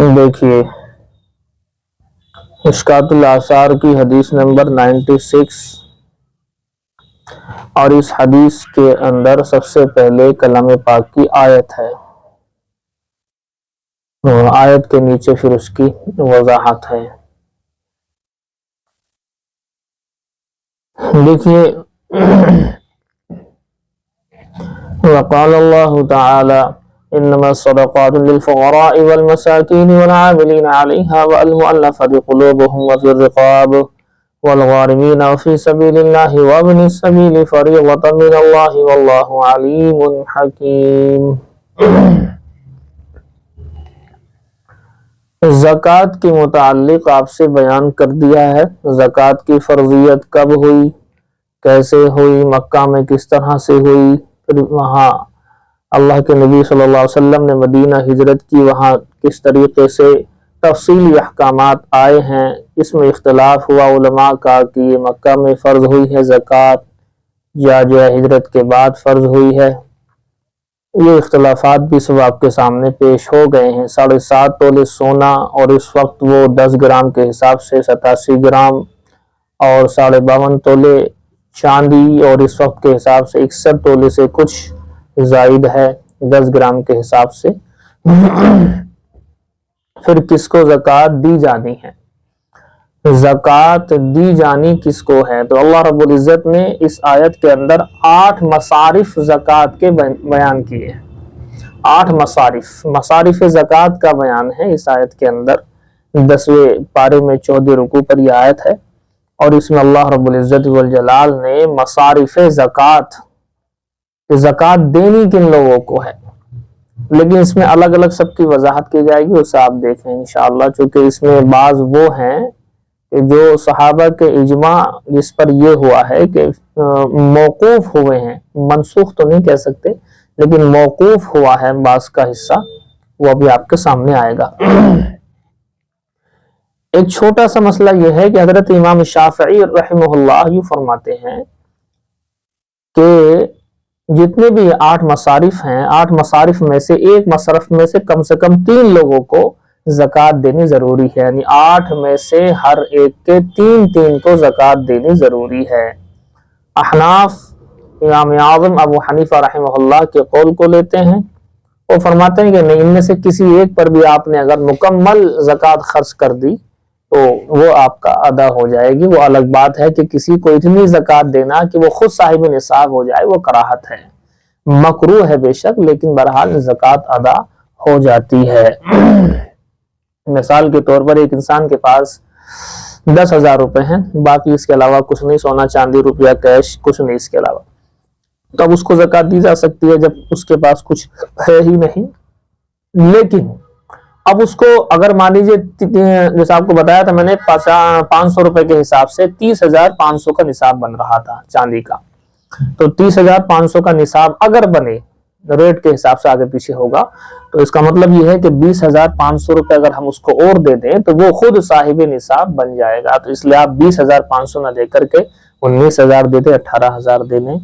دیکھیے مشکات الاثار کی حدیث نمبر 96 اور اس حدیث کے اندر سب سے پہلے کلام پاک کی آیت ہے، آیت کے نیچے پھر اس کی وضاحت ہے۔ دیکھیے وقال اللہ تعالی انما الصدقات للفقراء والمساکین والعاملین علیہا والمؤلفۃ قلوبهم وفی الرقاب والغارمین وفی سبیل اللہ وابن السبیل فریضۃ من اللہ واللہ علیم حکیم۔ زکوٰۃ کے متعلق آپ سے بیان کر دیا ہے، زکوٰۃ کی فرضیت کب ہوئی، کیسے ہوئی، مکہ میں کس طرح سے ہوئی، پھر وہاں اللہ کے نبی صلی اللہ علیہ وسلم نے مدینہ ہجرت کی، وہاں کس طریقے سے تفصیلی احکامات آئے ہیں، اس میں اختلاف ہوا علماء کا کہ یہ مکہ میں فرض ہوئی ہے زکوٰۃ یا جو ہے ہجرت کے بعد فرض ہوئی ہے۔ یہ اختلافات بھی سب آپ کے سامنے پیش ہو گئے ہیں۔ 7.5 تولے سونا اور اس وقت وہ 10 گرام کے حساب سے 87 گرام اور 52.5 تولے چاندی اور اس وقت کے حساب سے 61 تولے سے کچھ زائد ہے 10 گرام کے حساب سے۔ پھر کس کو زکوٰۃ دی جانی ہے، زکوٰۃ دی جانی کس کو ہے؟ تو اللہ رب العزت نے اس آیت کے اندر 8 مصارف زکوٰۃ کے بیان کیے ہیں۔ 8 مصارف زکوٰۃ کا بیان ہے اس آیت کے اندر۔ 10ویں پارے میں 14 رکوع پر یہ آیت ہے اور اس میں اللہ رب العزت والجلال نے مصارف زکوٰۃ دینی کن لوگوں کو ہے، لیکن اس میں الگ الگ سب کی وضاحت کی جائے گی، اسے آپ دیکھیں انشاءاللہ، چونکہ اس میں بعض وہ ہیں کہ جو صحابہ کے اجماع جس پر یہ ہوا ہے کہ موقوف ہوئے ہیں، منسوخ تو نہیں کہہ سکتے لیکن موقوف ہوا ہے بعض کا حصہ، وہ ابھی آپ کے سامنے آئے گا۔ ایک چھوٹا سا مسئلہ یہ ہے کہ حضرت امام شافعی رحمہ اللہ یہ فرماتے ہیں کہ جتنے بھی 8 مصارف ہیں، 8 مصارف میں سے ایک مصرف میں سے کم 3 لوگوں کو زکوٰۃ دینی ضروری ہے، یعنی 8 میں سے ہر ایک کے 3 کو زکوٰۃ دینی ضروری ہے۔ احناف امام اعظم ابو حنیفہ رحمہ اللہ کے قول کو لیتے ہیں، وہ فرماتے ہیں کہ نہیں، ان میں سے کسی ایک پر بھی آپ نے اگر مکمل زکوٰۃ خرچ کر دی تو وہ آپ کا ادا ہو جائے گی۔ وہ الگ بات ہے کہ کسی کو اتنی زکوٰۃ دینا کہ وہ خود صاحب نصاب ہو جائے، وہ کراہت ہے، مکروہ ہے بے شک، لیکن بہرحال زکوٰۃ ادا ہو جاتی ہے۔ مثال کے طور پر ایک انسان کے پاس 10,000 روپے ہیں، باقی اس کے علاوہ کچھ نہیں، سونا چاندی روپیہ کیش کچھ نہیں اس کے علاوہ، تو اب اس کو زکوٰۃ دی جا سکتی ہے جب اس کے پاس کچھ ہے ہی نہیں۔ لیکن اب اس کو اگر مان لیجیے جیسے آپ کو بتایا تھا میں نے 500 روپے کے حساب سے 30,500 کا نصاب بن رہا تھا چاندی کا، تو 30,500 کا نصاب اگر بنے، ریٹ کے حساب سے آگے پیچھے ہوگا، تو اس کا مطلب یہ ہے کہ 20,500 روپے اگر ہم اس کو اور دے دیں تو وہ خود صاحب نصاب بن جائے گا۔ تو اس لیے آپ 20,500 نہ دے کر کے 19,000 دے دیں، 18,000 دے دیں۔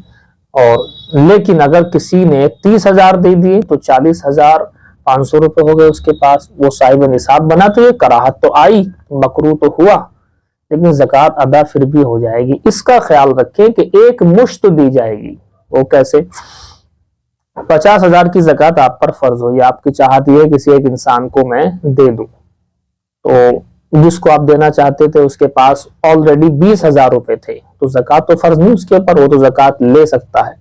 اور لیکن اگر کسی نے 30,000 دے دیے تو 40,500 روپے ہو گئے اس کے پاس، وہ صاحب نصاب بنا، تو یہ کراہت تو آئی، مکروہ تو ہوا، لیکن زکوٰۃ ادا پھر بھی ہو جائے گی۔ اس کا خیال رکھیں کہ ایک مشت دی جائے گی۔ وہ کیسے؟ 50,000 کی زکوٰۃ آپ پر فرض ہوئی، آپ کی چاہت یہ ہے کسی ایک انسان کو میں دے دوں، تو جس کو آپ دینا چاہتے تھے اس کے پاس آلریڈی 20,000 روپے تھے، تو زکوٰۃ تو فرض نہیں اس کے اوپر، وہ تو زکوٰۃ لے سکتا ہے،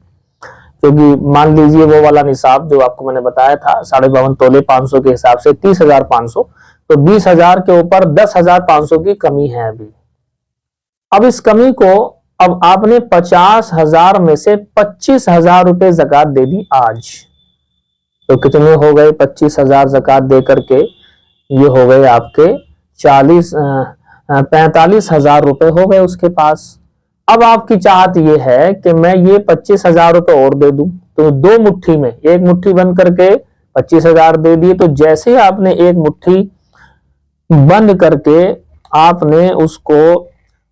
کیونکہ مان لیجئے وہ والا نصاب جو آپ کو میں نے بتایا تھا 52.5 تولے 500 کے حساب سے 30,500، تو 20,000 کے اوپر 10,500 کی کمی ہے ابھی۔ اب اس کمی کو اب آپ نے 50,000 میں سے 25,000 روپے زکوٰۃ دے دی آج، تو کتنے ہو گئے؟ 25,000 زکوٰۃ دے کر کے یہ ہو گئے آپ کے 45,000 روپے ہو گئے اس کے پاس۔ اب آپ کی چاہت یہ ہے کہ میں یہ 25,000 روپے اور دے دوں، تو 2 مٹھی میں ایک مٹھی بند کر کے 25,000 دے دیے، تو جیسے ہی آپ نے ایک مٹھی بند کر کے آپ نے اس کو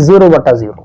0/0,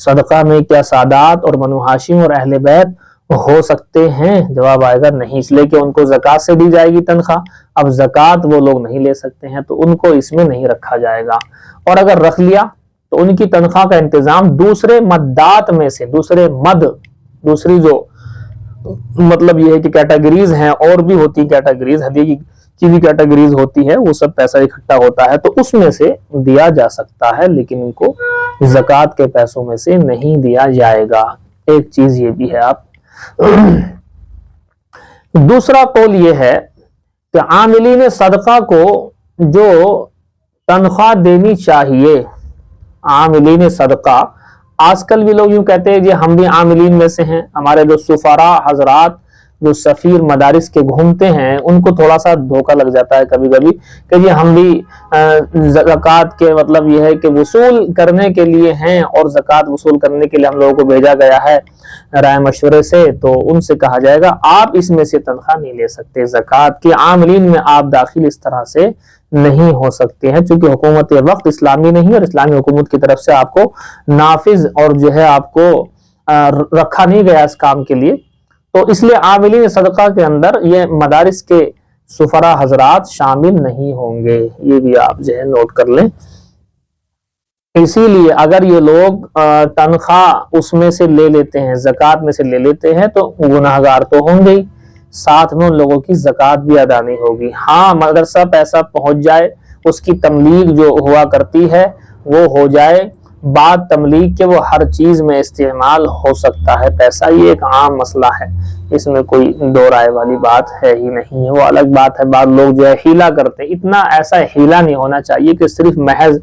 صدقہ میں کیا سادات اور بنو ہاشم اور اہل بیت ہو سکتے ہیں؟ جواب آئے گا نہیں، اس لیے کہ ان کو زکوٰۃ سے دی جائے گی تنخواہ، اب زکوٰۃ وہ لوگ نہیں لے سکتے ہیں تو ان کو اس میں نہیں رکھا جائے گا، اور اگر رکھ لیا تو ان کی تنخواہ کا انتظام دوسرے مدات میں سے، دوسری جو مطلب یہ ہے کہ کیٹیگریز ہیں، اور بھی ہوتی کیٹیگریز، ہدیے کی بھی کیٹیگریز ہوتی ہے، وہ سب پیسہ اکٹھا ہوتا ہے تو اس میں سے دیا جا سکتا ہے، لیکن ان کو زکوٰۃ کے پیسوں میں سے نہیں دیا جائے گا۔ ایک چیز یہ بھی ہے۔ آپ دوسرا قول یہ ہے کہ عاملین صدقہ کو جو تنخواہ دینی چاہیے، عاملین صدقہ، آج کل بھی لوگ یوں کہتے ہیں جی ہم بھی عاملین میں سے ہیں، ہمارے جو سفراء حضرات جو سفیر مدارس کے گھومتے ہیں ان کو تھوڑا سا دھوکہ لگ جاتا ہے کبھی کبھی کہ جی ہم بھی زکوٰۃ کے مطلب یہ ہے کہ وصول کرنے کے لیے ہیں، اور زکوٰۃ وصول کرنے کے لیے ہم لوگوں کو بھیجا گیا ہے رائے مشورے سے، تو ان سے کہا جائے گا آپ اس میں سے تنخواہ نہیں لے سکتے، زکوٰۃ کے عاملین میں آپ داخل اس طرح سے نہیں ہو سکتے ہیں، چونکہ حکومت وقت اسلامی نہیں، اور اسلامی حکومت کی طرف سے آپ کو نافذ اور جو ہے آپ کو رکھا نہیں گیا اس کام کے لیے، تو اس لیے عاملین صدقہ کے اندر یہ مدارس کے سفراء حضرات شامل نہیں ہوں گے، یہ بھی آپ جو ہے نوٹ کر لیں۔ اسی لیے اگر یہ لوگ تنخواہ اس میں سے لے لیتے ہیں، زکوٰۃ میں سے لے لیتے ہیں، تو گناہگار تو ہوں گے، ساتھ میں ان لوگوں کی زکوٰۃ بھی ادا نہیں ہوگی۔ ہاں مدرسہ پیسہ پہنچ جائے، اس کی تملیغ جو ہوا کرتی ہے وہ ہو جائے، بات تملیغ کے وہ ہر چیز میں استعمال ہو سکتا ہے پیسہ، یہ ایک عام مسئلہ ہے، اس میں کوئی دو رائے والی بات ہے ہی نہیں ہے، وہ الگ بات ہے۔ بعض لوگ جو ہے ہیلا کرتے ہیں، اتنا ایسا ہیلا نہیں ہونا چاہیے کہ صرف محض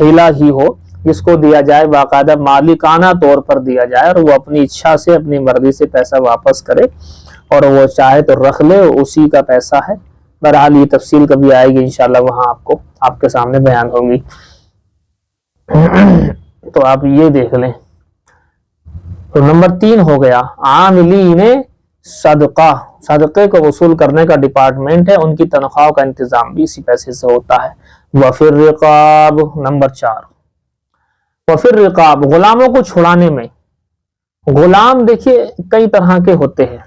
ہیلا ہی ہو، جس کو دیا جائے باقاعدہ مالکانہ طور پر دیا جائے، اور وہ اپنی اچھا سے اپنی مرضی سے پیسہ واپس کرے، اور وہ چاہے تو رکھ لے، اسی کا پیسہ ہے۔ بہرحال یہ تفصیل کبھی آئے گی انشاءاللہ، وہاں آپ کے سامنے بیان ہوگی، تو آپ یہ دیکھ لیں۔ تو نمبر 3 ہو گیا عاملین صدقہ، صدقے کو وصول کرنے کا ڈپارٹمنٹ ہے، ان کی تنخواہوں کا انتظام بھی اسی پیسے سے ہوتا ہے۔ وفی الرقاب، نمبر 4، وفی الرقاب، غلاموں کو چھڑانے میں۔ غلام دیکھیے کئی طرح کے ہوتے ہیں،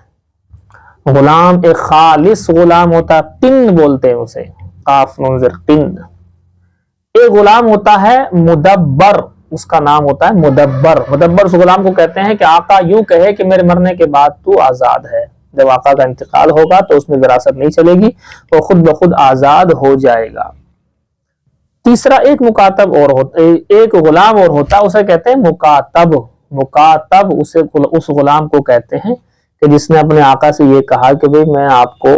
غلام ایک خالص غلام ہوتا ہے، قن بولتے ہیں اسے، قاف منظر قن۔ ایک غلام ہوتا ہے مدبر، اس کا نام ہوتا ہے مدبر۔ مدبر اس غلام کو کہتے ہیں کہ آقا یوں کہے کہ میرے مرنے کے بعد تو آزاد ہے، جب آقا کا انتقال ہوگا تو اس میں وراثت نہیں چلے گی، وہ خود بخود آزاد ہو جائے گا۔ تیسرا ایک مکاتب اور ہوتا ہے، ایک غلام اور ہوتا ہے، اسے کہتے ہیں مکاتب۔ مکاتب اس غلام کو کہتے ہیں کہ جس نے اپنے آقا سے یہ کہا کہ بھئی میں آپ کو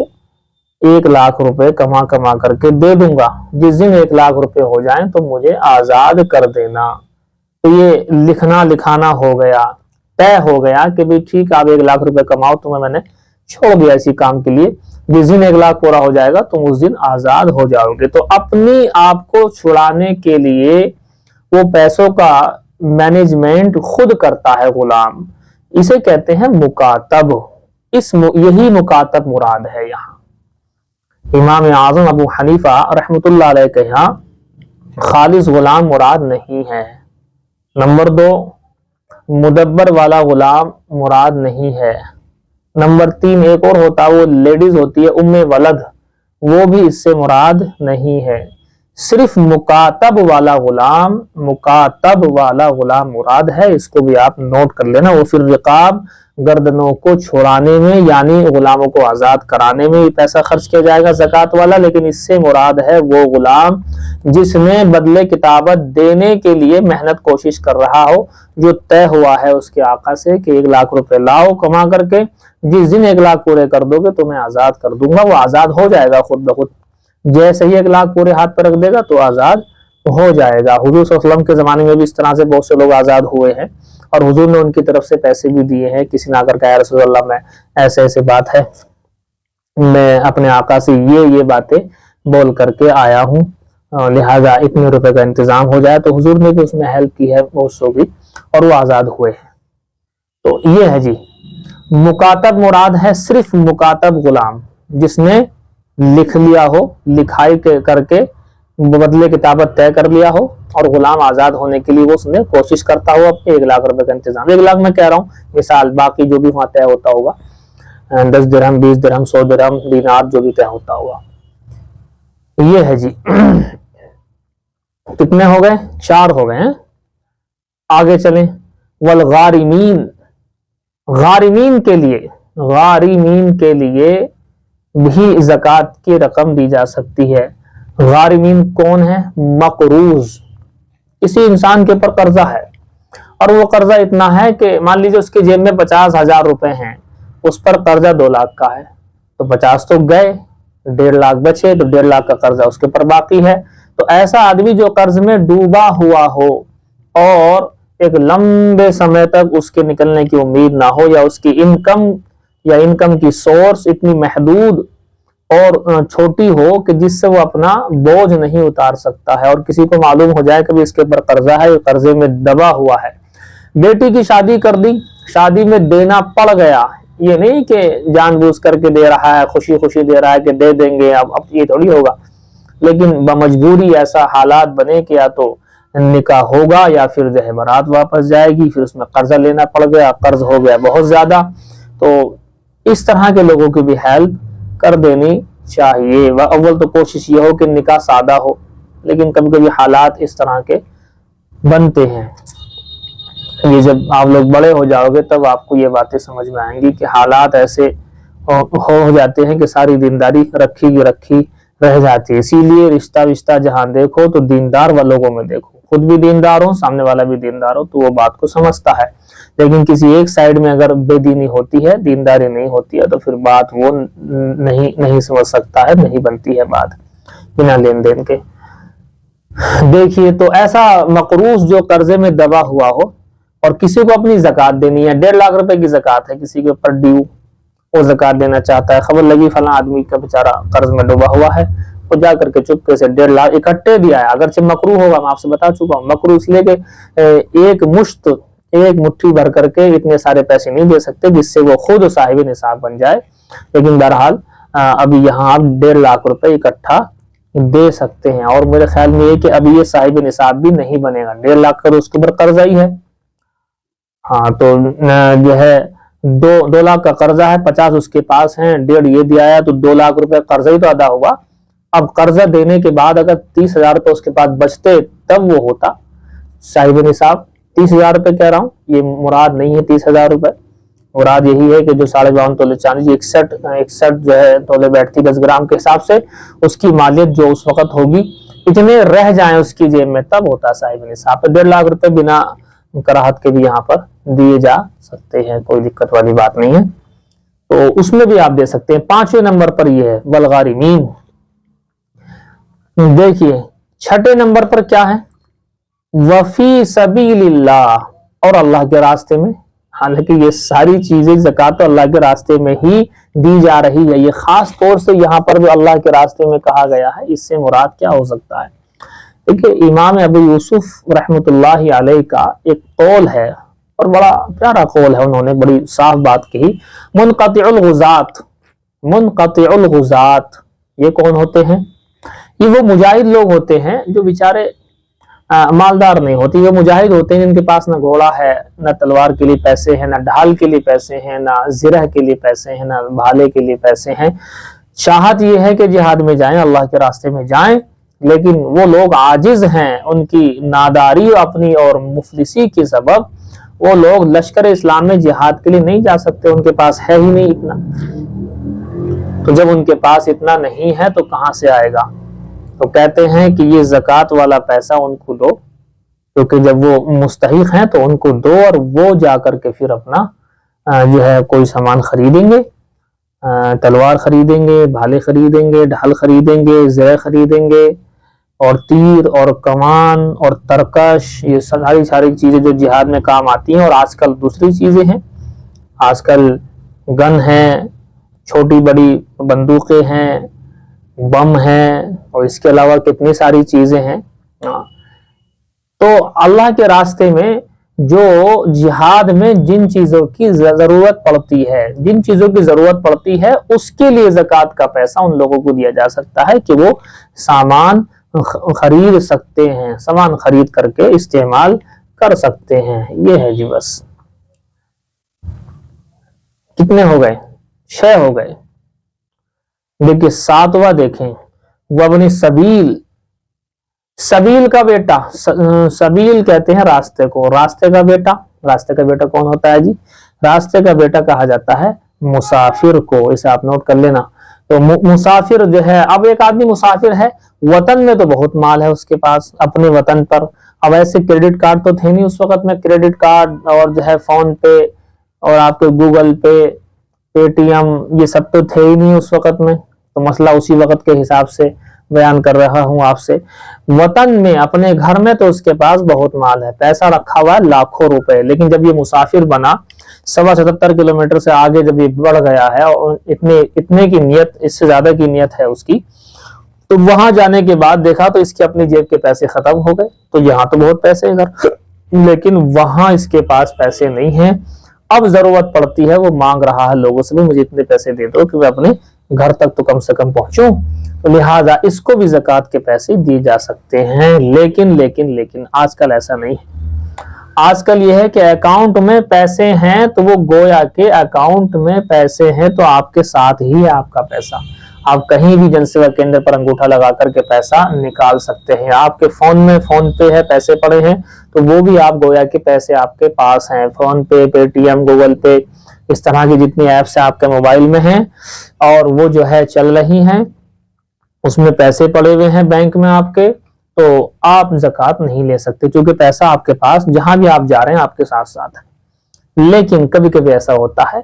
1 لاکھ روپے کما کر کے دے دوں گا، جس دن 1 لاکھ روپے ہو جائیں تو مجھے آزاد کر دینا۔ تو یہ لکھنا لکھانا ہو گیا، طے ہو گیا کہ بھئی ٹھیک آپ 1 لاکھ روپے کماؤ، تمہیں میں نے چھوڑ دیا اسی کام کے لیے، جس دن 1 لاکھ پورا ہو جائے گا تم اس دن آزاد ہو جاؤ گے۔ تو اپنی آپ کو چھڑانے کے لیے وہ پیسوں کا مینجمنٹ خود کرتا ہے غلام، اسے کہتے ہیں مکاتب۔ یہی مکاتب مراد ہے یہاں۔ امام اعظم ابو حنیفہ رحمۃ اللہ علیہ کے یہاں خالص غلام مراد نہیں ہے۔ نمبر 2، مدبر والا غلام مراد نہیں ہے۔ نمبر 3 ایک اور ہوتا ہے، وہ لیڈیز ہوتی ہے ام ولد، وہ بھی اس سے مراد نہیں ہے۔ صرف مکاتب والا غلام مراد ہے، اس کو بھی آپ نوٹ کر لینا۔ وہ پھر رقاب، گردنوں کو چھوڑانے میں یعنی غلاموں کو آزاد کرانے میں پیسہ خرچ کیا جائے گا زکوٰۃ والا، لیکن اس سے مراد ہے وہ غلام جس نے بدلے کتابت دینے کے لیے محنت کوشش کر رہا ہو، جو طے ہوا ہے اس کے آقا سے کہ 1 لاکھ روپے لاؤ کما کر کے، جس دن 1 لاکھ پورے کر دو گے تو میں آزاد کر دوں گا، وہ آزاد ہو جائے گا خود بخود، جیسے ہی 1 لاکھ پورے ہاتھ پہ رکھ دے گا تو آزاد ہو جائے گا۔ حضور صلی اللہ علیہ وسلم کے زمانے میں بھی اس طرح سے بہت سے لوگ آزاد ہوئے ہیں، اور حضور نے ان کی طرف سے پیسے بھی دیے ہیں۔ کسی نے آ کر کہا یا رسول اللہ میں ایسے بات ہے، میں اپنے آقا سے یہ باتیں بول کر کے آیا ہوں، لہذا اتنے روپے کا انتظام ہو جائے، تو حضور نے بھی اس میں ہیلپ کی ہے بہت سو کی، اور وہ آزاد ہوئے ہیں۔ تو یہ ہے جی مکاتب مراد ہے صرف مکاتب غلام، جس نے لکھ لیا ہو، لکھائی کر کے بدلے کتابت طے کر لیا ہو اور غلام آزاد ہونے کے لیے وہ اس نے کوشش کرتا ہوا اپنے 1 لاکھ روپے کا انتظام. 1 لاکھ میں کہہ رہا ہوں مثال، باقی جو بھی وہاں طے ہوتا ہوگا 10 درہم 20 درہم 100 درہم دینار جو بھی طے ہوتا ہوگا. یہ ہے جی. کتنے ہو گئے؟ 4 ہو گئے ہیں. آگے چلیں. والغارمین، غارمین کے لیے بھی زکوٰۃ کی رقم دی جا سکتی ہے. غارمین کون ہے؟ مقروض، کسی انسان کے اوپر قرضہ ہے اور وہ قرضہ اتنا ہے کہ مان لیجیے اس کے جیب میں 50,000 روپے ہیں، اس پر قرضہ 2 لاکھ کا ہے، تو 50 تو گئے، 1.5 لاکھ بچے، تو 1.5 لاکھ کا قرضہ اس کے اوپر باقی ہے. تو ایسا آدمی جو قرض میں ڈوبا ہوا ہو اور ایک لمبے سمے تک اس کے نکلنے کی امید نہ ہو، یا اس کی انکم کی سورس اتنی محدود اور چھوٹی ہو کہ جس سے وہ اپنا بوجھ نہیں اتار سکتا ہے، اور کسی کو معلوم ہو جائے کہ اس کے اوپر قرضہ ہے، قرضے میں دبا ہوا ہے. بیٹی کی شادی کر دی، شادی میں دینا پڑ گیا، یہ نہیں کہ جان بوجھ کر کے دے رہا ہے، خوشی خوشی دے رہا ہے کہ دے دیں گے، اب یہ تھوڑی ہوگا، لیکن بمجبوری ایسا حالات بنے کہ یا تو نکاح ہوگا یا پھر جو ہے برات واپس جائے گی، پھر اس میں قرضہ لینا پڑ گیا، قرض ہو گیا بہت زیادہ. تو اس طرح کے لوگوں کی بھی ہیلپ کر دینی چاہیے. اول تو کوشش یہ ہو کہ نکاح سادہ ہو، لیکن کبھی کبھی حالات اس طرح کے بنتے ہیں. یہ جب آپ لوگ بڑے ہو جاؤ گے تب آپ کو یہ باتیں سمجھ میں آئیں گی کہ حالات ایسے ہو جاتے ہیں کہ ساری دینداری رکھی رہ جاتی ہے. اسی لیے رشتہ جہاں دیکھو تو دیندار والوں میں دیکھو، خود بھی دیندار ہو، سامنے والا بھی دیندار ہو، تو وہ بات کو سمجھتا ہے. لیکن کسی ایک سائیڈ میں اگر بے دینی ہوتی ہے، دینداری نہیں ہوتی ہے، تو پھر بات وہ نہیں سمجھ سکتا ہے، نہیں بنتی ہے بات بنا لین دین کے. دیکھیے، تو ایسا مقروض جو قرضے میں دبا ہوا ہو اور کسی کو اپنی زکوٰۃ دینی ہے، 1.5 لاکھ روپے کی زکوٰۃ ہے کسی کے اوپر ڈیو، وہ زکوٰۃ دینا چاہتا ہے، خبر لگی فلاں آدمی کا بیچارہ قرض میں ڈوبا ہوا ہے، وہ جا کر کے چپکے سے 1.5 لاکھ اکٹھے دیا ہے. اگرچہ مکروہ ہوگا، میں آپ سے بتا چکا ہوں، مکروہ اس لیے کہ ایک مٹھی بھر کر کے اتنے سارے پیسے نہیں دے سکتے جس سے وہ خود صاحب نصاب بن جائے. لیکن بہرحال ابھی یہاں آپ 1.5 لاکھ روپے اکٹھا دے سکتے ہیں. اور میرے خیال میں یہ کہ ابھی یہ صاحب نصاب بھی نہیں بنے گا، 1.5 لاکھ کا اس کے اوپر قرضہ ہی ہے. ہاں، تو جو ہے 2 لاکھ کا قرضہ ہے، 50 اس کے پاس ہیں، 1.5 یہ دیا ہے، تو 2 لاکھ روپے قرضہ ہی تو ادا ہوا. اب قرضہ دینے کے بعد اگر 30,000 روپے اس کے پاس بچتے تب وہ ہوتا صاحب نصاب. 30,000 روپے کہہ رہا ہوں، یہ مراد نہیں ہے 30,000 روپے، مراد یہی ہے کہ جو 52.5 تولے چاندی 61 جو ہے تولے بیٹھتی 10 گرام کے حساب سے، اس کی مالیت جو اس وقت ہوگی اتنے رہ جائیں اس کی جیب میں، تب ہوتا صاحب نصاب. 1.5 لاکھ روپے بنا کراہت کے بھی یہاں پر دیے جا سکتے ہیں، کوئی دقت والی بات نہیں ہے. تو اس میں بھی آپ دے سکتے ہیں. 5ویں نمبر پر یہ ہے والغارمین. دیکھیے 6 نمبر پر کیا ہے؟ وفی سبیل اللہ، اور اللہ کے راستے میں. حالانکہ یہ ساری چیزیں زکوٰۃ تو اللہ کے راستے میں ہی دی جا رہی ہے، یہ خاص طور سے یہاں پر جو اللہ کے راستے میں کہا گیا ہے، اس سے مراد کیا ہو سکتا ہے؟ دیکھیے، امام ابو یوسف رحمۃ اللہ علیہ کا ایک قول ہے اور بڑا پیارا قول ہے، انہوں نے بڑی صاف بات کہی. منقطع الغزات یہ کون ہوتے ہیں؟ یہ وہ مجاہد لوگ ہوتے ہیں جو بیچارے مالدار نہیں ہوتے. وہ مجاہد ہوتے ہیں جن کے پاس نہ گھوڑا ہے، نہ تلوار کے لیے پیسے ہیں، نہ ڈھال کے لیے پیسے ہیں، نہ زرہ کے لیے پیسے ہیں، نہ بھالے کے لیے پیسے ہیں. چاہت یہ ہے کہ جہاد میں جائیں، اللہ کے راستے میں جائیں، لیکن وہ لوگ عاجز ہیں، ان کی ناداری اپنی اور مفلسی کے سبب وہ لوگ لشکر اسلام میں جہاد کے لیے نہیں جا سکتے، ان کے پاس ہے ہی نہیں اتنا. تو جب ان کے پاس اتنا نہیں ہے تو کہاں سے آئے گا؟ تو کہتے ہیں کہ یہ زکوٰۃ والا پیسہ ان کو دو، کیونکہ جب وہ مستحق ہیں تو ان کو دو، اور وہ جا کر کے پھر اپنا جو ہے کوئی سامان خریدیں گے، تلوار خریدیں گے، بھالے خریدیں گے، ڈھال خریدیں گے، زرہ خریدیں گے، اور تیر اور کمان اور ترکش، یہ ساری چیزیں جو جہاد میں کام آتی ہیں. اور آج کل دوسری چیزیں ہیں، آج کل گن ہیں، چھوٹی بڑی بندوقیں ہیں، بم ہیں، اور اس کے علاوہ کتنی ساری چیزیں ہیں. تو اللہ کے راستے میں جو جہاد میں جن چیزوں کی ضرورت پڑتی ہے اس کے لیے زکوٰۃ کا پیسہ ان لوگوں کو دیا جا سکتا ہے کہ وہ سامان خرید سکتے ہیں، سامان خرید کر کے استعمال کر سکتے ہیں۔ یہ ہے جی بس۔ کتنے ہو گئے؟ 6 ہو گئے۔ دیکھیے 7واں دیکھیں، وابن سبیل، سبیل کا بیٹا، سبیل کہتے ہیں راستے کو، راستے کا بیٹا، راستے کا بیٹا کون ہوتا ہے جی؟ راستے کا بیٹا کہا جاتا ہے مسافر کو، اسے آپ نوٹ کر لینا۔ تو مسافر جو ہے، اب ایک آدمی مسافر ہے، وطن میں تو بہت مال ہے اس کے پاس، اپنے وطن پر، اب ایسے کریڈٹ کارڈ تو تھے نہیں اس وقت میں، کریڈٹ کارڈ اور جو ہے فون پے اور آپ کے گوگل پے، پے ٹی ایم، یہ سب تو تھے ہی نہیں اس وقت میں، تو مسئلہ اسی وقت کے حساب سے بیان کر رہا ہوں آپ سے۔ وطن میں، اپنے گھر میں تو اس کے پاس بہت مال ہے، پیسہ رکھا ہوا ہے لاکھوں روپے، لیکن جب یہ مسافر بنا، 77 کلومیٹر سے آگے جب یہ بڑھ گیا ہے اور اتنے کی نیت، اس سے زیادہ کی نیت ہے اس کی، تو وہاں جانے کے بعد دیکھا تو اس کی اپنی جیب کے پیسے ختم ہو گئے۔ تو یہاں تو بہت پیسے ہیں لیکن وہاں اس کے پاس پیسے نہیں ہیں، اب ضرورت پڑتی ہے، وہ مانگ رہا ہے لوگوں سے بھی مجھے اتنے پیسے دے دو کہ میں اپنے گھر تک تو کم سے کم پہنچوں، لہٰذا اس کو بھی زکوٰۃ کے پیسے دیے جا سکتے ہیں۔ لیکن آج کل ایسا نہیں ہے۔ آج کل یہ ہے کہ اکاؤنٹ میں پیسے ہیں تو وہ گویا کہ اکاؤنٹ میں پیسے ہیں تو آپ کے ساتھ ہی ہے آپ کا پیسہ، آپ کہیں بھی جن سیوا کیندر پر انگوٹھا لگا کر کے پیسہ نکال سکتے ہیں۔ آپ کے فون میں فون پے ہے، پیسے پڑے ہیں تو وہ بھی آپ گویا کہ پیسے آپ کے پاس ہیں، فون پے، پے ٹی ایم، گوگل پے، اس طرح کی جتنی ایپس آپ کے موبائل میں ہیں اور وہ جو ہے چل رہی ہیں، اس میں پیسے پڑے ہوئے ہیں بینک میں آپ کے، تو آپ زکوٰۃ نہیں لے سکتے کیونکہ پیسہ آپ کے پاس جہاں بھی آپ جا رہے ہیں آپ کے ساتھ ساتھ ہے۔ لیکن کبھی کبھی ایسا ہوتا ہے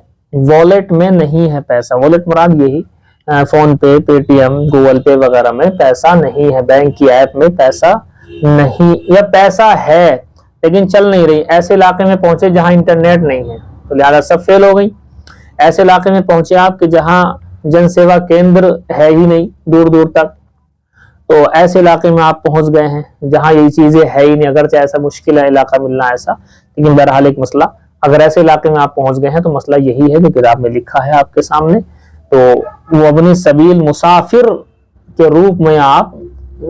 والیٹ میں نہیں ہے پیسہ، والیٹ مراد یہی فون پے، پے ٹی ایم، گوگل پے وغیرہ میں پیسہ نہیں ہے، بینک کی ایپ میں پیسہ نہیں، یا پیسہ ہے لیکن چل نہیں رہی، ایسے علاقے میں پہنچے جہاں انٹرنیٹ نہیں ہے تو لہٰذا سب فیل ہو گئی، ایسے علاقے میں پہنچے آپ کہ جہاں جن سیوا کیندر ہے ہی نہیں دور دور تک، تو ایسے علاقے میں آپ پہنچ گئے ہیں جہاں یہی چیزیں ہے ہی نہیں، اگرچہ ایسا مشکل ہے علاقہ ملنا ایسا، لیکن بہرحال ایک مسئلہ، اگر ایسے علاقے میں آپ پہنچ گئے ہیں تو مسئلہ یہی ہے جو کتاب میں لکھا ہے آپ کے سامنے، تو وہ اپنی سبیل مسافر کے روپ میں آپ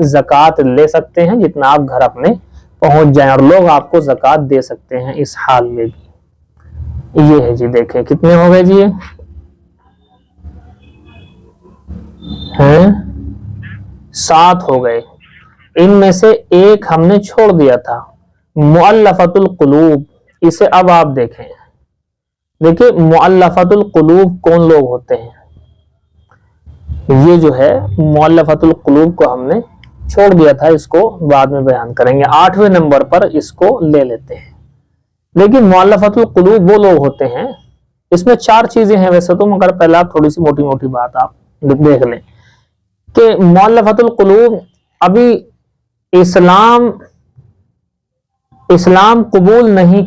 زکوٰۃ لے سکتے ہیں جتنا آپ گھر اپنے پہنچ جائیں، اور لوگ آپ کو زکوٰۃ دے سکتے ہیں اس حال میں بھی۔ یہ ہے جی، دیکھیں کتنے ہو گئے جی، ہیں 7 ہو گئے۔ ان میں سے ایک ہم نے چھوڑ دیا تھا، مؤلفۃ القلوب، اسے اب آپ دیکھیں۔ دیکھیں مؤلفۃ القلوب کون لوگ ہوتے ہیں؟ یہ جو ہے مؤلفۃ القلوب کو ہم نے چھوڑ دیا تھا، اس کو بعد میں بیان کریں گے، 8ویں نمبر پر اس کو لے لیتے ہیں۔ لیکن مؤلفۃ القلوب وہ لوگ ہوتے ہیں، اس میں 4 چیزیں ہیں ویسے تو، مگر پہلے آپ تھوڑی سی موٹی موٹی بات آپ دیکھ لیں کہ مؤلفۃ القلوب ابھی اسلام قبول نہیں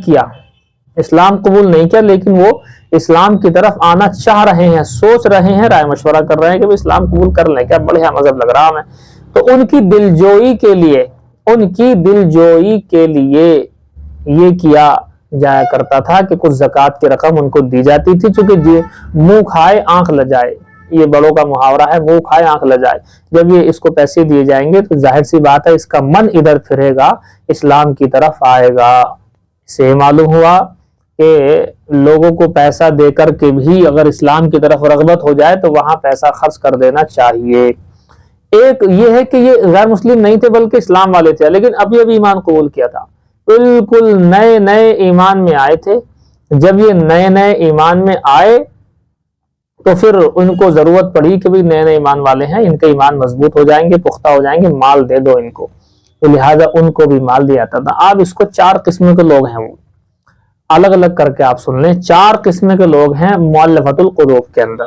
کیا، لیکن وہ اسلام کی طرف آنا چاہ رہے ہیں، سوچ رہے ہیں، رائے مشورہ کر رہے ہیں کہ اسلام قبول کر لیں، کیا بڑھیا مذہب لگ رہا ہمیں، تو ان کی دلجوئی کے لیے یہ کیا جایا کرتا تھا کہ کچھ زکوٰۃ کی رقم ان کو دی جاتی تھی، چونکہ منہ کھائے آنکھ لجائے، یہ بڑوں کا محاورہ ہے، منہ کھائے آنکھ لجائے، جب یہ اس کو پیسے دیے جائیں گے تو ظاہر سی بات ہے اس کا من ادھر پھرے گا، اسلام کی طرف آئے گا۔ سے معلوم ہوا کہ لوگوں کو پیسہ دے کر کے بھی اگر اسلام کی طرف رغبت ہو جائے تو وہاں پیسہ خرچ کر دینا چاہیے۔ ایک یہ ہے کہ یہ غیر مسلم نہیں تھے بلکہ اسلام والے تھے، لیکن ابھی ابھی ایمان قبول کیا تھا، بالکل نئے ایمان میں آئے تھے۔ جب یہ نئے ایمان میں آئے تو پھر ان کو ضرورت پڑی کہ بھی نئے ایمان والے ہیں، ان کے ایمان مضبوط ہو جائیں گے، پختہ ہو جائیں گے، مال دے دو ان کو، تو لہٰذا ان کو بھی مال دیا جاتا تھا۔ اب اس کو 4 قسم کے لوگ ہیں، وہ الگ الگ کر کے آپ سن لیں، 4 قسم کے لوگ ہیں مؤلفۃ القلوب کے اندر۔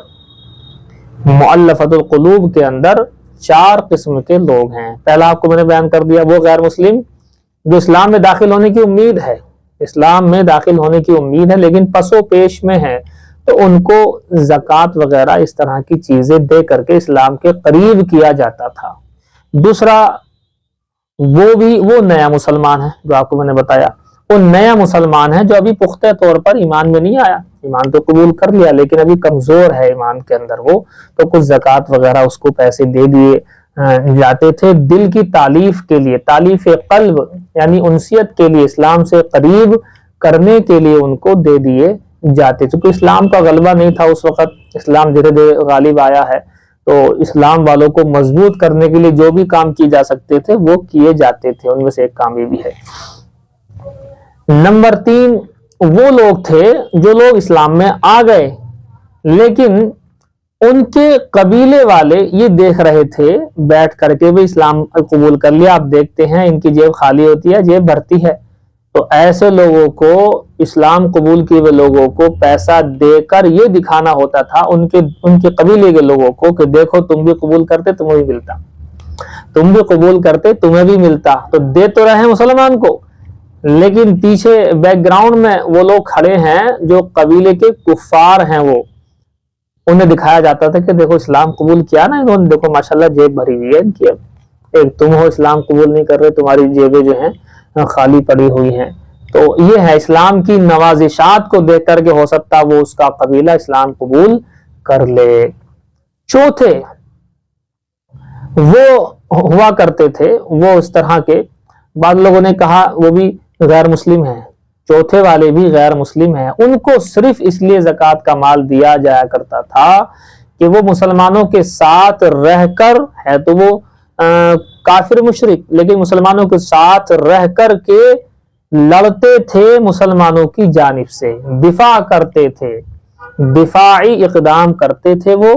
مؤلفۃ القلوب کے اندر 4 قسم کے لوگ ہیں۔ پہلا آپ کو میں نے بیان کر دیا، وہ غیر مسلم جو اسلام میں داخل ہونے کی امید ہے، لیکن پس و پیش میں ہے، تو ان کو زکوٰۃ وغیرہ اس طرح کی چیزیں دے کر کے اسلام کے قریب کیا جاتا تھا۔ دوسرا وہ نیا مسلمان ہے جو آپ کو میں نے بتایا، وہ نیا مسلمان ہے جو ابھی پختہ طور پر ایمان میں نہیں آیا، ایمان تو قبول کر لیا لیکن ابھی کمزور ہے ایمان کے اندر وہ، تو کچھ زکوٰۃ وغیرہ اس کو پیسے دے دیے، جاتے تھے دل کی تالیف کے لیے، تالیف قلب یعنی انسیت کے لیے، اسلام سے قریب کرنے کے لیے ان کو دے دیے جاتے، چونکہ اسلام کا غلبہ نہیں تھا اس وقت، اسلام دھیرے دھیرے غالب آیا ہے، تو اسلام والوں کو مضبوط کرنے کے لیے جو بھی کام کیے جا سکتے تھے وہ کیے جاتے تھے، ان میں سے ایک کام یہ بھی ہے۔ نمبر 3، وہ لوگ تھے جو لوگ اسلام میں آ گئے لیکن ان کے قبیلے والے یہ دیکھ رہے تھے بیٹھ کر کے بھی اسلام قبول کر لیا، آپ دیکھتے ہیں ان کی جیب خالی ہوتی ہے، جیب بھرتی ہے، تو ایسے لوگوں کو، اسلام قبول کیے ہوئے لوگوں کو پیسہ دے کر یہ دکھانا ہوتا تھا ان کے قبیلے کے لوگوں کو کہ دیکھو تم بھی قبول کرتے تمہیں بھی ملتا، تم بھی قبول کرتے تمہیں بھی ملتا، تو دے تو رہے مسلمان کو لیکن پیچھے بیک گراؤنڈ میں وہ لوگ کھڑے ہیں جو قبیلے کے کفار ہیں، وہ انہیں دکھایا جاتا تھا کہ دیکھو اسلام قبول کیا نا انہوں نے، دیکھو ماشاءاللہ جیب بھری ہوئی ہے ان کی، ایک تم ہو اسلام قبول نہیں کر رہے، تمہاری جیبیں جو ہیں خالی پڑی ہوئی ہیں۔ تو یہ ہے اسلام کی نوازشات کو دیکھ کر کے ہو سکتا وہ اس کا قبیلہ اسلام قبول کر لے۔ چوتھے وہ ہوا کرتے تھے، وہ اس طرح کے، بعض لوگوں نے کہا وہ بھی غیر مسلم ہیں، چوتھے والے بھی غیر مسلم ہیں، ان کو صرف اس لیے زکوٰۃ کا مال دیا جایا کرتا تھا کہ وہ مسلمانوں کے ساتھ رہ کر، ہے تو وہ کافر مشرک لیکن مسلمانوں کے ساتھ رہ کر کے لڑتے تھے مسلمانوں کی جانب سے، دفاع کرتے تھے، دفاعی اقدام کرتے تھے وہ،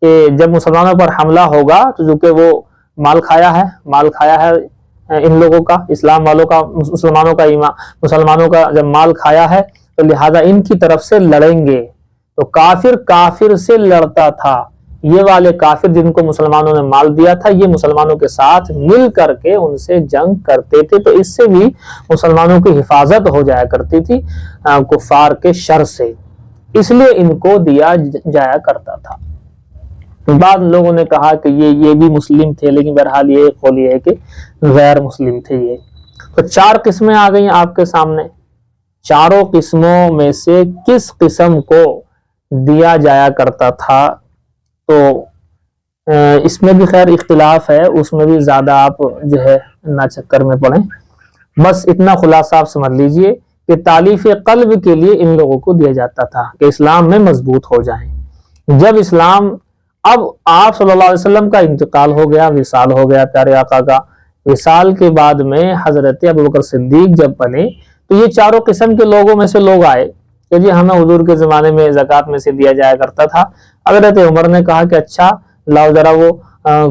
کہ جب مسلمانوں پر حملہ ہوگا تو چونکہ وہ مال کھایا ہے ان لوگوں کا، اسلام والوں کا، مسلمانوں کا جب مال کھایا ہے تو لہذا ان کی طرف سے لڑیں گے، تو کافر سے لڑتا تھا، یہ والے کافر جن کو مسلمانوں نے مال دیا تھا یہ مسلمانوں کے ساتھ مل کر کے ان سے جنگ کرتے تھے، تو اس سے بھی مسلمانوں کی حفاظت ہو جایا کرتی تھی کفار کے شر سے، اس لیے ان کو دیا جایا کرتا تھا۔ بعض لوگوں نے کہا کہ یہ بھی مسلم تھے لیکن بہرحال یہ قول یہ ہے کہ غیر مسلم تھے یہ۔ تو 4 قسمیں آ گئی آپ کے سامنے، چاروں قسموں میں سے کس قسم کو دیا جایا کرتا تھا، تو اس میں بھی خیر اختلاف ہے، اس میں بھی زیادہ آپ جو ہے نہ چکر میں پڑیں، بس اتنا خلاصہ آپ سمجھ لیجئے کہ تالیف قلب کے لیے ان لوگوں کو دیا جاتا تھا کہ اسلام میں مضبوط ہو جائیں۔ جب اسلام، اب آپ صلی اللہ علیہ وسلم کا انتقال ہو گیا، وصال ہو گیا پیارے آقا کا، وصال کے بعد میں حضرت ابوبکر صدیق جب بنے تو یہ چاروں قسم کے لوگوں میں سے لوگ آئے کہ جی ہمیں حضور کے زمانے میں زکوٰۃ میں سے دیا جایا کرتا تھا۔ حضرت عمر نے کہا کہ اچھا لاؤ ذرا وہ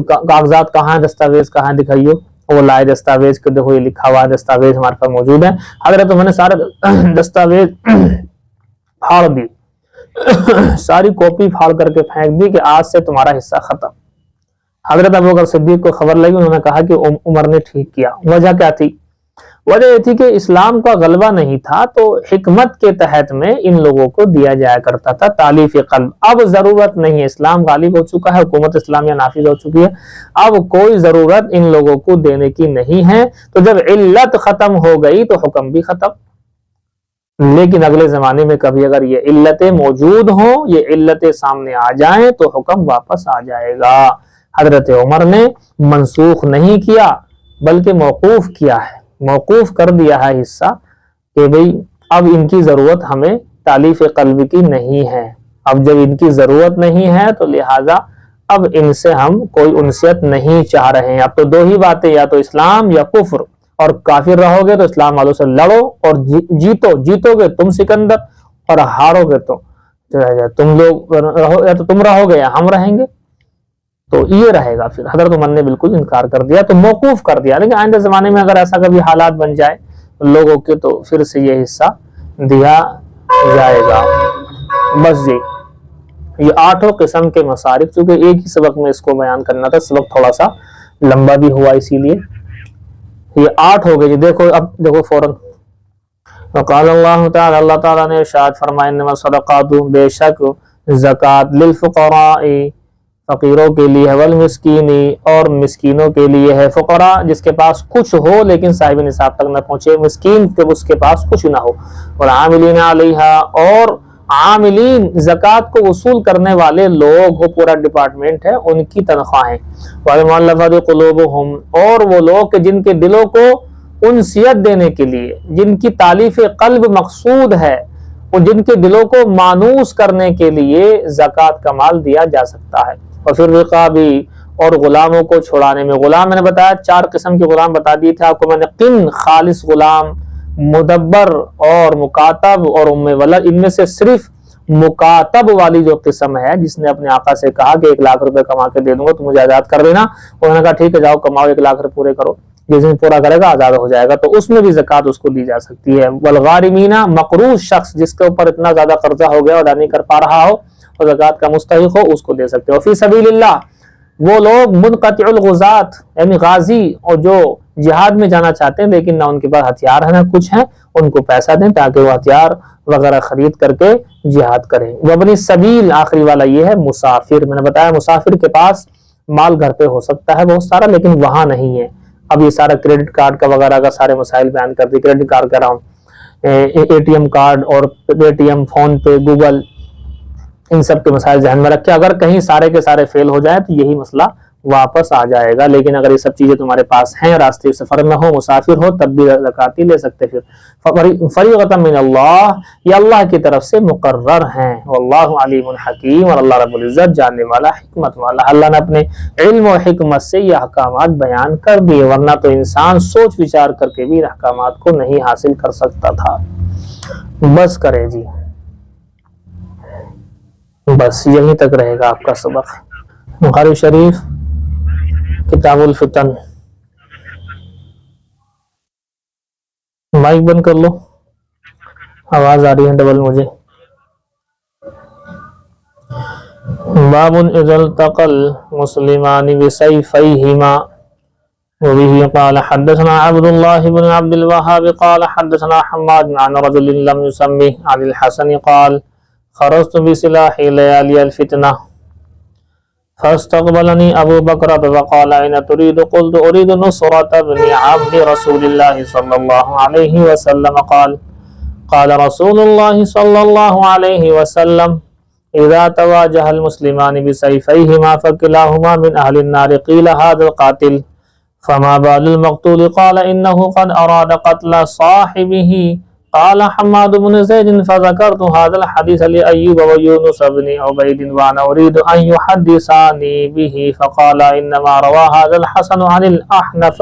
کاغذات کہاں ہیں، دستاویز کہاں ہیں دکھائیو، وہ لائے دستاویز کہ دیکھو یہ لکھا ہوا دستاویز ہمارے پاس موجود ہے۔ حضرت عمر نے سارے دستاویز پھاڑ دی، ساری کاپی پھاڑ کر کے پھینک دی کہ آج سے تمہارا حصہ ختم۔ حضرت ابوبکر صدیق کو خبر لگی، انہوں نے کہا کہ عمر نے ٹھیک کیا۔ وجہ کیا تھی؟ وجہ یہ تھی کہ اسلام کا غلبہ نہیں تھا تو حکمت کے تحت میں ان لوگوں کو دیا جایا کرتا تھا تالیف قلب۔ اب ضرورت نہیں ہے، اسلام غالب ہو چکا ہے، حکومت اسلامیہ نافذ ہو چکی ہے، اب کوئی ضرورت ان لوگوں کو دینے کی نہیں ہے، تو جب علت ختم ہو گئی تو حکم بھی ختم۔ لیکن اگلے زمانے میں کبھی اگر یہ علتیں موجود ہوں، یہ علتیں سامنے آ جائیں تو حکم واپس آ جائے گا۔ حضرت عمر نے منسوخ نہیں کیا بلکہ موقوف کیا ہے، موقوف کر دیا ہے حصہ کہ بھئی اب ان کی ضرورت ہمیں تالیف قلب کی نہیں ہے، اب جب ان کی ضرورت نہیں ہے تو لہٰذا اب ان سے ہم کوئی انسیت نہیں چاہ رہے ہیں۔ اب تو 2 ہی باتیں، یا تو اسلام یا کفر، اور کافر رہو گے تو اسلام والوں سے لڑو اور جیتو گے تم سکندر، اور ہارو گے تو تم لوگ رہو، یا تو تم رہو گے یا ہم رہیں گے، تو یہ رہے گا۔ پھر حضرت عمر نے بالکل انکار کر دیا، تو موقوف کر دیا، لیکن آئندہ زمانے میں اگر ایسا کبھی حالات بن جائے لوگوں کے تو پھر سے یہ حصہ دیا جائے گا۔ بس جی یہ 8 قسم کے مصارف، چونکہ ایک ہی سبق میں اس کو بیان کرنا تھا، سبق تھوڑا سا لمبا بھی ہوا اسی لیے یہ 8 ہو گئے جی۔ دیکھو اب دیکھو فوراً، وقال اللہ تعالی، اللہ تعالیٰ نے ارشاد فرمایا انما الصدقات، بے شک زکوٰۃ، للفقراء، فقیروں کے لیے ہے، والمسکین، اور مسکینوں کے لیے ہے۔ فقراء جس کے پاس کچھ ہو لیکن صاحب نصاب تک نہ پہنچے، مسکین کہ اس کے پاس کچھ نہ ہو، والعاملین علیہا، اور عاملین زکوٰۃ کو وصول کرنے والے لوگ، وہ پورا ڈپارٹمنٹ ہے، ان کی تنخواہیں، والمؤلفۃ قلوبہم، اور وہ لوگ کہ جن کے دلوں کو انسیت دینے کے لیے، جن کی تالیف قلب مقصود ہے، اور جن کے دلوں کو مانوس کرنے کے لیے زکوٰۃ کا مال دیا جا سکتا ہے۔ وفی الرقاب، اور غلاموں کو چھڑانے میں، غلام میں نے بتایا 4 قسم کے غلام بتا دیے تھے آپ کو میں نے، قن خالص غلام، مدبر اور مکاتب اور ام ولد۔ ان میں سے صرف مکاتب والی جو قسم ہے، جس نے اپنے آقا سے کہا کہ 1 لاکھ روپے کما کے دے دوں گا تو مجھے آزاد کر دینا، انہوں نے کہا ٹھیک ہے جاؤ کماؤ 1 لاکھ روپے پورے کرو، جس دن پورا کرے گا آزاد ہو جائے گا، تو اس میں بھی زکوٰۃ اس کو دی جا سکتی ہے۔ والغارمین، مقروض شخص جس کے اوپر اتنا زیادہ قرضہ ہو گیا ادا نہیں کر پا رہا ہو اور زکوٰۃ کا مستحق ہو، اس کو دے سکتے ہو۔ فی سبیل اللہ، وہ لوگ منقطع الغزات، یعنی غازی اور جو جہاد میں جانا چاہتے ہیں لیکن نہ ان کے پاس ہتھیار ہے نہ کچھ ہے، ان کو پیسہ دیں تاکہ وہ ہتھیار وغیرہ خرید کر کے جہاد کریں۔ وابن السبیل، آخری والا یہ ہے مسافر، میں نے بتایا مسافر کے پاس مال گھر پہ ہو سکتا ہے بہت سارا لیکن وہاں نہیں ہے۔ اب یہ سارا کریڈٹ کارڈ کا وغیرہ کا سارے مسائل بیان کر دی، کریڈٹ کارڈ کہہ رہا ہوں، اے ٹی ایم کارڈ اور پے ٹی ایم، فون پے، گوگل، ان سب کے مسائل ذہن میں رکھے، اگر کہیں سارے کے سارے فیل ہو جائیں تو یہی مسئلہ واپس آ جائے گا، لیکن اگر یہ سب چیزیں تمہارے پاس ہیں، راستے سفر میں ہو، مسافر ہو، تب بھی زکوٰۃ لے سکتے۔ پھر فریضۃ من اللہ، یہ اللہ کی طرف سے مقرر ہیں، واللہ علیم حکیم، اور اللہ رب العزت جاننے والا، حکمت والا۔ اللہ نے اپنے علم و حکمت سے یہ احکامات بیان کر دیے، ورنہ تو انسان سوچ وچار کر کے بھی احکامات کو نہیں حاصل کر سکتا تھا۔ بس کرے جی، بس یہیں تک رہے گا آپ کا سبق۔ بخاری شریف کتاب الفتن، مائک بند کر لو، آواز آ رہی ہے ڈبل مجھے۔ باب اذا التقى المسلمان بسيفيهما، وبه قال حدثنا عبد الله بن عبد الوهاب قال حدثنا حماد عن رجل لم يسمه عن الحسن قال خرجت بسلاحي ليالي الفتنة فاستقبلني أبو بكر فقال أين تريد؟ قلت أريد نصرة ابن عم رسول الله صلى الله عليه وسلم قال رسول الله صلى الله عليه وسلم إذا تواجه المسلمان بسيفيهما فكلاهما من أهل النار قيل هذا القاتل فما بال المقتول؟ قال إنه قد أراد قتل صاحبه۔ قال حماد بن زيد فذكرت هذا الحديث لأيوب ويونس بن عبيد وأنا أريد أن يحدثاني به فقال إنما روى هذا الحسن عن الأحنف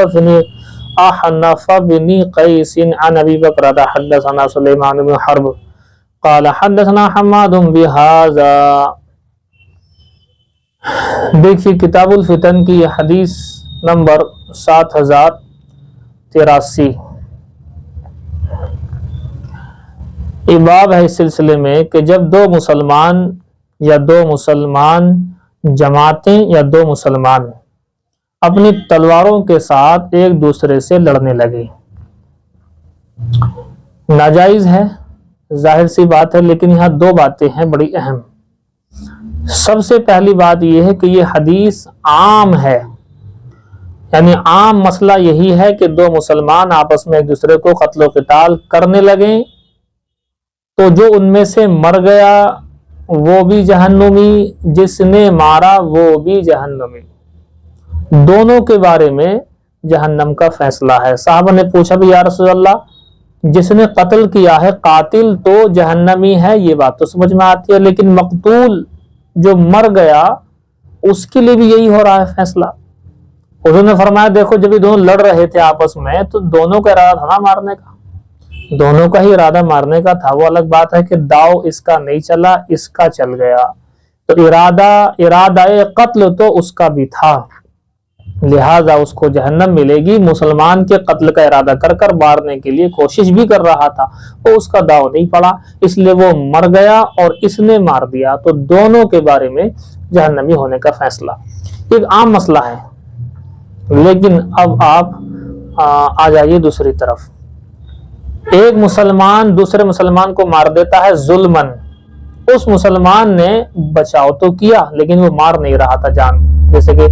بن قيس عن أبي بكر حدثنا سليمان بن حرب قال حدثنا حماد بهذا۔ دیکھیے کتاب الفتن کی یہ حدیث نمبر 7083، یہ باب ہے اس سلسلے میں کہ جب دو مسلمان جماعتیں یا دو مسلمان اپنی تلواروں کے ساتھ ایک دوسرے سے لڑنے لگے، ناجائز ہے، ظاہر سی بات ہے، لیکن یہاں 2 باتیں ہیں بڑی اہم۔ سب سے پہلی بات یہ ہے کہ یہ حدیث عام ہے، یعنی عام مسئلہ یہی ہے کہ 2 مسلمان آپس میں ایک دوسرے کو قتل و قتال کرنے لگیں تو جو ان میں سے مر گیا وہ بھی جہنمی، جس نے مارا وہ بھی جہنمی، دونوں کے بارے میں جہنم کا فیصلہ ہے۔ صحابہ نے پوچھا بھی یا رسول اللہ جس نے قتل کیا ہے قاتل تو جہنمی ہے، یہ بات تو سمجھ میں آتی ہے، لیکن مقتول جو مر گیا اس کے لیے بھی یہی ہو رہا ہے فیصلہ۔ حضور نے فرمایا دیکھو جب یہ دونوں لڑ رہے تھے آپس میں تو دونوں کا ارادہ تھا نا مارنے کا، دونوں کا ہی ارادہ مارنے کا تھا، وہ الگ بات ہے کہ داؤ اس کا نہیں چلا اس کا چل گیا، تو ارادہ قتل تو اس کا بھی تھا، لہذا اس کو جہنم ملے گی۔ مسلمان کے قتل کا ارادہ کر کر مارنے کے لیے کوشش بھی کر رہا تھا، وہ اس کا داؤ نہیں پڑا اس لیے وہ مر گیا اور اس نے مار دیا، تو دونوں کے بارے میں جہنمی ہونے کا فیصلہ ایک عام مسئلہ ہے۔ لیکن اب آپ آ جائیے دوسری طرف، ایک مسلمان دوسرے مسلمان کو مار دیتا ہے ظلمن، اس مسلمان نے بچاؤ تو کیا لیکن وہ مار نہیں رہا تھا جان، جیسے کہ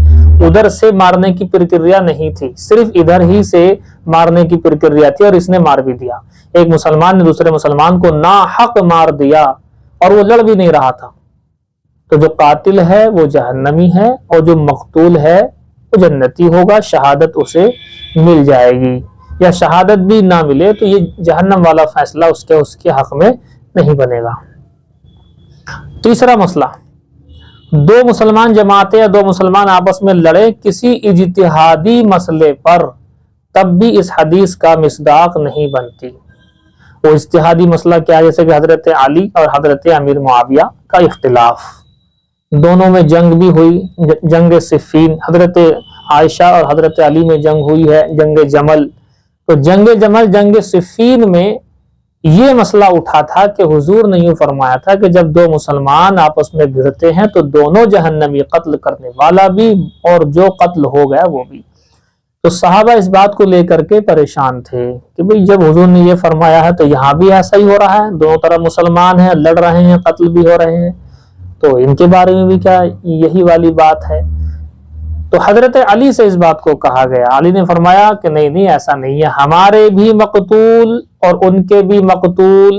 ادھر سے مارنے کی پرکریا نہیں تھی، صرف ادھر ہی سے مارنے کی پرکریا تھی اور اس نے مار بھی دیا۔ ایک مسلمان نے دوسرے مسلمان کو ناحق مار دیا اور وہ لڑ بھی نہیں رہا تھا، تو جو قاتل ہے وہ جہنمی ہے اور جو مقتول ہے وہ جنتی ہوگا، شہادت اسے مل جائے گی، یا شہادت بھی نہ ملے تو یہ جہنم والا فیصلہ اس کے حق میں نہیں بنے گا۔ تیسرا مسئلہ، دو مسلمان جماعتیں یا دو مسلمان آپس میں لڑے کسی اجتہادی مسئلے پر، تب بھی اس حدیث کا مصداق نہیں بنتی۔ وہ اجتہادی مسئلہ کیا ہے؟ جیسے کہ حضرت علی اور حضرت امیر معاویہ کا اختلاف، دونوں میں جنگ بھی ہوئی، جنگ صفین، حضرت عائشہ اور حضرت علی میں جنگ ہوئی ہے، جنگ جمل۔ تو جنگ جمل، جنگ صفین میں یہ مسئلہ اٹھا تھا کہ حضور نے یوں فرمایا تھا کہ جب دو مسلمان آپس میں بھڑتے ہیں تو دونوں جہنمی، قتل کرنے والا بھی اور جو قتل ہو گیا وہ بھی۔ تو صحابہ اس بات کو لے کر کے پریشان تھے کہ بھئی جب حضور نے یہ فرمایا ہے تو یہاں بھی ایسا ہی ہو رہا ہے، دونوں طرف مسلمان ہیں، لڑ رہے ہیں، قتل بھی ہو رہے ہیں، تو ان کے بارے میں بھی کیا یہی والی بات ہے؟ تو حضرت علی سے اس بات کو کہا گیا، علی نے فرمایا کہ نہیں ایسا نہیں ہے، ہمارے بھی مقتول اور ان کے بھی مقتول،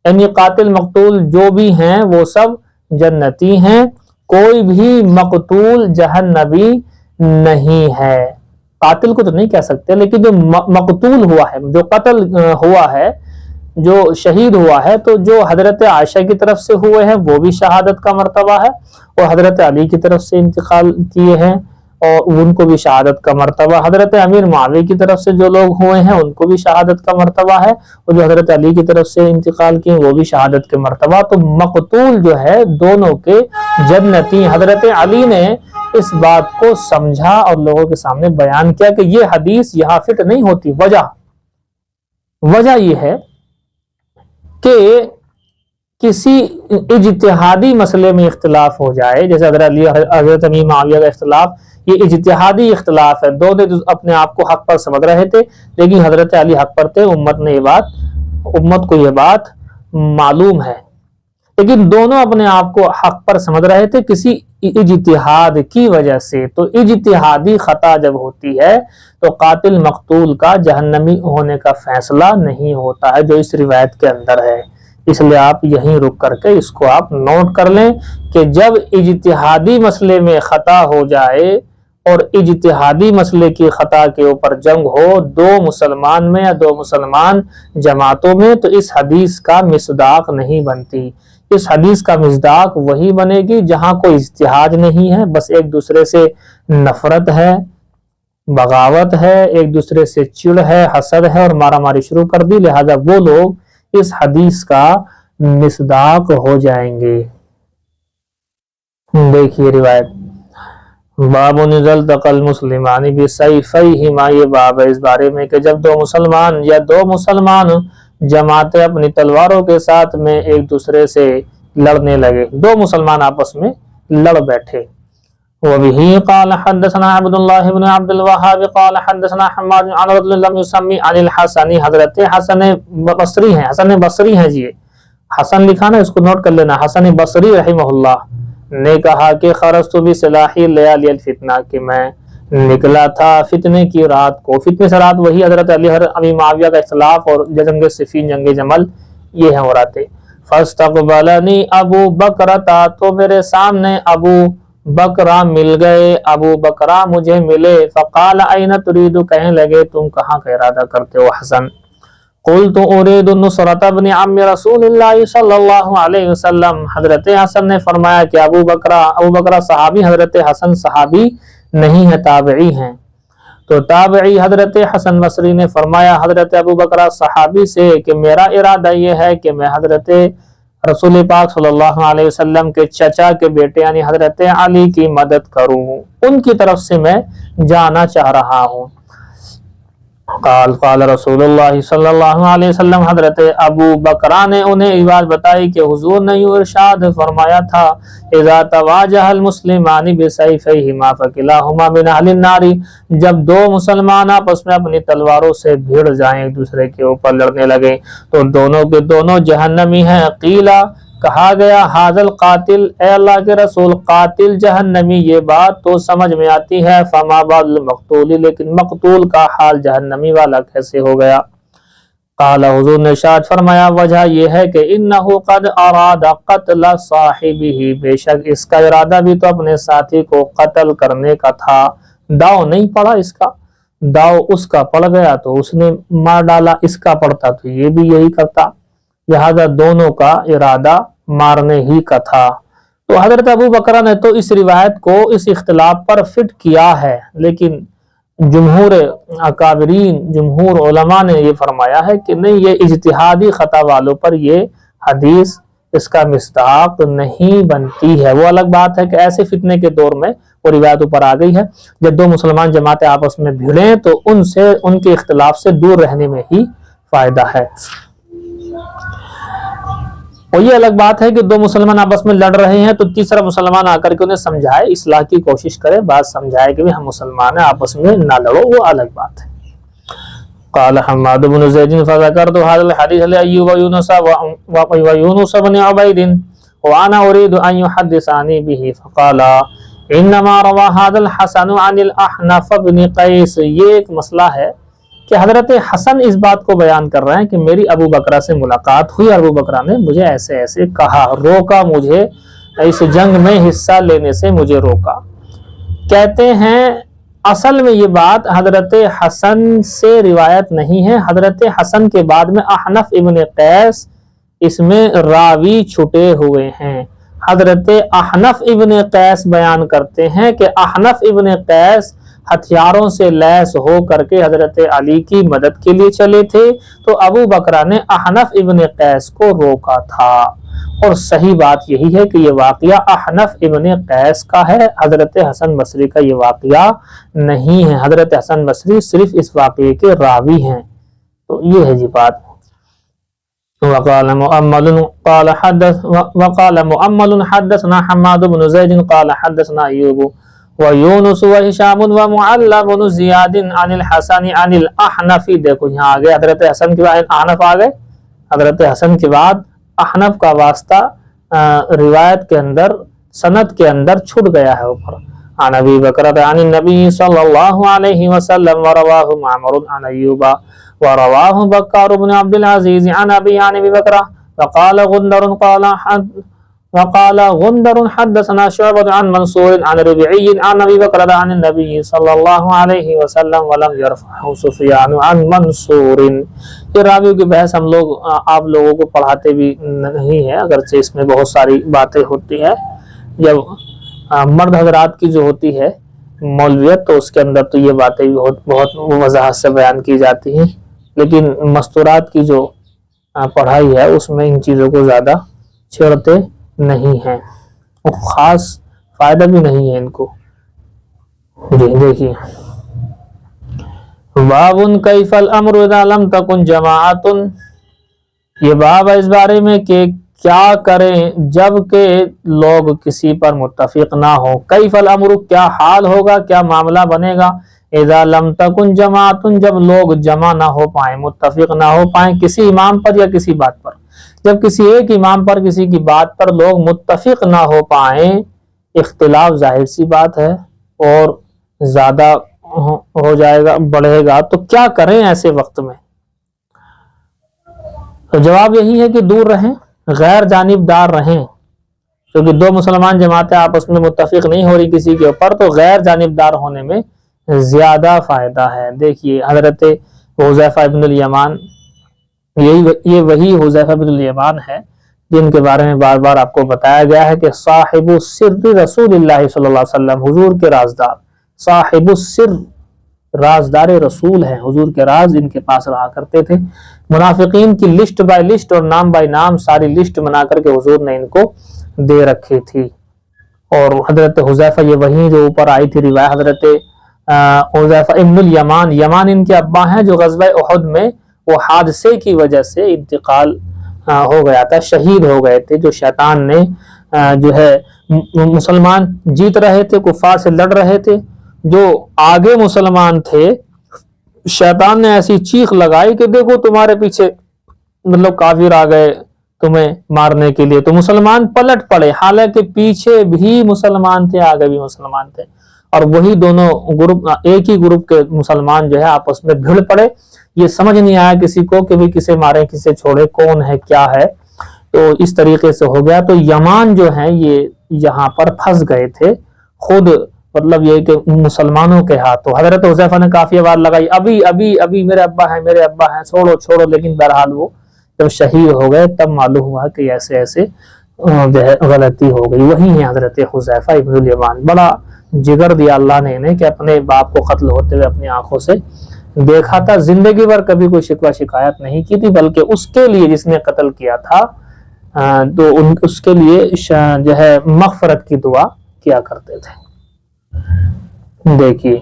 یعنی قاتل مقتول جو بھی ہیں وہ سب جنتی ہیں، کوئی بھی مقتول جہنمی نہیں ہے۔ قاتل کو تو نہیں کہہ سکتے، لیکن جو مقتول ہوا ہے، جو قتل ہوا ہے، جو شہید ہوا ہے، تو جو حضرت عائشہ کی طرف سے ہوئے ہیں وہ بھی شہادت کا مرتبہ ہے، اور حضرت علی کی طرف سے انتقال کیے ہیں اور ان کو بھی شہادت کا مرتبہ، حضرت امیر معاویہ کی طرف سے جو لوگ ہوئے ہیں ان کو بھی شہادت کا مرتبہ ہے، اور جو حضرت علی کی طرف سے انتقال کیے وہ بھی شہادت کے مرتبہ۔ تو مقتول جو ہے دونوں کے جنتی۔ حضرت علی نے اس بات کو سمجھا اور لوگوں کے سامنے بیان کیا کہ یہ حدیث یہاں فٹ نہیں ہوتی۔ وجہ یہ ہے کہ کسی اجتہادی مسئلے میں اختلاف ہو جائے، جیسے حضرت علی حضرت امیر معاویہ کا اختلاف، یہ اجتہادی اختلاف ہے، دو نے اپنے آپ کو حق پر سمجھ رہے تھے، لیکن حضرت علی حق پر تھے، امت کو یہ بات معلوم ہے، لیکن دونوں اپنے آپ کو حق پر سمجھ رہے تھے کسی اجتہاد کی وجہ سے۔ تو اجتہادی خطا جب ہوتی ہے تو قاتل مقتول کا جہنمی ہونے کا فیصلہ نہیں ہوتا ہے، جو اس روایت کے اندر ہے۔ اس لیے آپ یہیں رک کر کے اس کو آپ نوٹ کر لیں کہ جب اجتہادی مسئلے میں خطا ہو جائے اور اجتہادی مسئلے کی خطا کے اوپر جنگ ہو دو مسلمان میں یا دو مسلمان جماعتوں میں، تو اس حدیث کا مصداق نہیں بنتی۔ اس حدیث کا مصداق وہی بنے گی جہاں کوئی اجتہاد نہیں ہے، بس ایک دوسرے سے نفرت ہے، بغاوت ہے، ایک دوسرے سے چڑ ہے، حسد ہے اور مارا ماری شروع کر دی، لہذا وہ لوگ اس حدیث کا مصداق ہو جائیں گے۔ دیکھیے روایت، باب نزل تقل مسلمانی بسیفیہما، یہ باب ہے اس بارے میں کہ جب دو مسلمان یا دو مسلمان جماعتیں اپنی تلواروں کے ساتھ میں ایک دوسرے سے لڑنے لگے، دو مسلمان آپس میں لڑ بیٹھے۔ وبه قال حدثنا عبد الله بن عبد الوهاب قال حدثنا حماد عن رجل لم يسمي عن الحسن، حضرت حسن بصری ہیں، حسن بصری ہیں جی، حسن لکھا نا، اس کو نوٹ کر لینا، حسن بصری رحمہ اللہ نے کہا کہ خرجت بسلاحی لیالی الفتنہ، کہ میں نکلا تھا فتنے کی رات کو۔ فتنے سے رات وہی حضرت علی امیر معاویہ کا اختلاف اور جنگ صفین، جنگ جمل، یہ ہیں وہ راتیں۔ فاستقبلنی ابو بکرہ، تو میرے سامنے ابو بکرہ مل گئے، ابو بکرہ مجھے ملے۔ فقال این ترید، کہنے لگے تم کہاں کا ارادہ کرتے ہو حسن؟ قلت ارید نصرۃ ابن عم رسول اللہ صلی اللہ علیہ وسلم، حضرت حسن نے فرمایا کہ ابو بکرہ صحابی، حضرت حسن صحابی نہیں ہے، تابعی ہیں۔ تو تابعی حضرت حسن بصری نے فرمایا حضرت ابو بکرہ صحابی سے کہ میرا ارادہ یہ ہے کہ میں حضرت رسول پاک صلی اللہ علیہ وسلم کے چچا کے بیٹے یعنی حضرت علی کی مدد کروں، ان کی طرف سے میں جانا چاہ رہا ہوں۔ قال رسول اللہ صلی اللہ علیہ وسلم، حضرت ابو بکرہ نے انہیں یہ بات بتائی کہ حضور نے یوں ارشاد فرمایا تھا، اذا تواجہ المسلمان بسیفیہما فکلاہما من اہل النار، جب دو مسلمان آپس میں اپنی تلواروں سے بھیڑ جائیں، ایک دوسرے کے اوپر لڑنے لگے تو دونوں کے دونوں جہنمی ہیں۔ قیلا، کہا گیا، حاضر القاتل، اے اللہ کے رسول قاتل جہنمی، یہ بات تو سمجھ میں آتی ہے، فما بال المقتول، لیکن مقتول کا حال جہنمی والا کیسے ہو گیا؟ قال حضور نے ارشاد فرمایا وجہ یہ ہے کہ انہ قد اراد قتل صاحبہ، بے شک اس کا ارادہ بھی تو اپنے ساتھی کو قتل کرنے کا تھا، داؤ نہیں پڑا اس کا، داؤ اس کا پڑ گیا تو اس نے مار ڈالا، اس کا پڑتا تو یہ بھی یہی کرتا، لہذا دونوں کا ارادہ مارنے ہی کا تھا۔ تو حضرت ابو بکر نے تو اس روایت کو اس اختلاف پر فٹ کیا ہے، لیکن جمہور اکابرین، جمہور علماء نے یہ فرمایا ہے کہ نہیں، یہ اجتہادی خطا والوں پر یہ حدیث اس کا مصداق نہیں بنتی ہے۔ وہ الگ بات ہے کہ ایسے فتنے کے دور میں وہ روایت اوپر آ گئی ہے، جب دو مسلمان جماعتیں آپس میں بھیڑیں تو ان کے اختلاف سے دور رہنے میں ہی فائدہ ہے۔ اور یہ الگ بات ہے کہ دو مسلمان آپس میں لڑ رہے ہیں تو تیسرا مسلمان آ کر کے انہیں سمجھائے، اصلاح کی کوشش کرے، بات سمجھائے کہ ہم مسلمان ہیں، آپس میں نہ لڑو، وہ الگ بات ہے۔ قال حماد بن زید فذكرت هذا الحديث لأيوب ويونس بن عبيد وانا اريد ان يحدثني به فقال انما روى هذا الحسن عن الاحنف بن قيس۔ یہ ایک مسئلہ ہے کہ حضرت حسن اس بات کو بیان کر رہے ہیں کہ میری ابو بکرہ سے ملاقات ہوئی، ابو بکرہ نے مجھے ایسے ایسے کہا، روکا مجھے، اس جنگ میں حصہ لینے سے مجھے روکا۔ کہتے ہیں اصل میں یہ بات حضرت حسن سے روایت نہیں ہے، حضرت حسن کے بعد میں احنف ابن قیس اس میں راوی چھٹے ہوئے ہیں۔ حضرت احنف ابن قیس بیان کرتے ہیں کہ احنف ابن قیس ہتھیاروں سے لیس ہو کر کے حضرت علی کی مدد کے لیے چلے تھے، تو ابو بکرہ نے احنف ابن قیس کو روکا تھا۔ اور صحیح بات یہی ہے کہ یہ واقعہ احنف ابن قیس کا ہے، حضرت حسن بصری کا یہ واقعہ نہیں ہے۔ حضرت حسن بصری صرف اس واقعے کے راوی ہیں، تو یہ ہے جی بات۔ وقال مؤمل حدثنا حماد بن زید قال حدثنا ایوب ویونس وہشام ومعل بن زیاد عن الحسن عن الاحنف۔ دیکھو یہاں آگے حضرت حسن کے بعد احنف آگئے، حضرت حسن کے بعد احنف کا واسطہ روایت کے اندر، سند کے اندر چھٹ گیا ہے اوپر۔ عن ابی بکرۃ عن النبی صلی اللہ علیہ وسلم ورواہ معمر عن ایوب ورواہ بکار بن عبد العزیز عن ابی عن ابی بکرہ وقال غندر حدثنا شعبۃ عن منصور عن ربعی عن ابی بکرۃ عن النبی صلی اللہ علیہ وسلم ولم یرفعہ سفیان عن منصور۔ یہ راویوں کی بحث ہم لوگ آپ لوگوں کو پڑھاتے بھی نہیں ہے، اگرچہ اس میں بہت ساری باتیں ہوتی ہے۔ جب مرد حضرات کی جو ہوتی ہے مولویت تو اس کے اندر تو یہ باتیں بھی بہت وضاحت سے بیان کی جاتی ہیں، لیکن مستورات کی جو پڑھائی ہے اس میں ان چیزوں کو زیادہ چھیڑتے نہیں ہیں، خاص فائدہ بھی نہیں ہے ان کو۔ جی دیکھیے باب کیف الامر اذا لم تکن جماعت، یہ باب ہے اس بارے میں کہ کیا کریں جب کہ لوگ کسی پر متفق نہ ہو۔ کیف الامر کیا حال ہوگا، کیا معاملہ بنے گا، اذا لم تکن جماعت جب لوگ جمع نہ ہو پائیں، متفق نہ ہو پائیں کسی امام پر یا کسی بات پر۔ جب کسی ایک امام پر کسی کی بات پر لوگ متفق نہ ہو پائیں، اختلاف ظاہر سی بات ہے اور زیادہ ہو جائے گا، بڑھے گا، تو کیا کریں ایسے وقت میں؟ تو جواب یہی ہے کہ دور رہیں، غیر جانبدار رہیں، کیونکہ دو مسلمان جماعتیں آپس میں متفق نہیں ہو رہی کسی کے اوپر، تو غیر جانبدار ہونے میں زیادہ فائدہ ہے۔ دیکھیے حضرت حذیفہ بن الیمان، یہ وہی حذیفہ بن الیمان ہے جن کے بارے میں بار بار آپ کو بتایا گیا ہے کہ صاحب السر رسول اللہ صلی اللہ علیہ وسلم، حضور کے رازدار، صاحب السر، رازدار رسول ہیں، حضور کے راز ان کے پاس رہا کرتے تھے۔ منافقین کی لسٹ بائی لسٹ اور نام بائی نام ساری لسٹ بنا کر کے حضور نے ان کو دے رکھی تھی۔ اور حضرت حذیفہ، یہ وہی جو اوپر آئی تھی روایت، حضرت حذیفہ ابن الیمان، یمان ان کے ابا ہیں، جو غزوہ احد میں وہ حادثے کی وجہ سے انتقال ہو گیا تھا، شہید ہو گئے تھے، جو شیطان نے جو ہے مسلمان جیت رہے تھے، کفار سے لڑ رہے تھے، جو آگے مسلمان تھے، شیطان نے ایسی چیخ لگائی کہ دیکھو تمہارے پیچھے مطلب کافر آ گئے تمہیں مارنے کے لیے، تو مسلمان پلٹ پڑے، حالانکہ پیچھے بھی مسلمان تھے، آگے بھی مسلمان تھے، اور وہی دونوں گروپ ایک ہی گروپ کے مسلمان جو ہے آپس میں بھیڑ پڑے. یہ سمجھ نہیں آیا کسی کو کہ بھی کسے مارے کسے چھوڑے، کون ہے کیا ہے. تو اس طریقے سے ہو گیا. تو یمان جو ہیں یہ یہاں پر پھنس گئے تھے خود، مطلب یہ کہ مسلمانوں کے ہاتھوں. حضرت حذیفہ نے کافی آواز لگائی ابھی ابھی ابھی میرے ابا ہیں چھوڑو چھوڑو، لیکن بہرحال وہ جب شہید ہو گئے تب معلوم ہوا کہ ایسے ایسے غلطی ہو گئی. وہی ہیں حضرت حذیفہ ابن الیمان. بڑا جگر دیا اللہ نے انہیں کہ اپنے باپ کو قتل ہوتے ہوئے اپنی آنکھوں سے دیکھا تھا. زندگی بھر کبھی کوئی شکوہ شکایت نہیں کی تھی، بلکہ اس کے لیے جس نے قتل کیا تھا تو اس کے لیے جو ہے مغفرت کی دعا کیا کرتے تھے. دیکھیے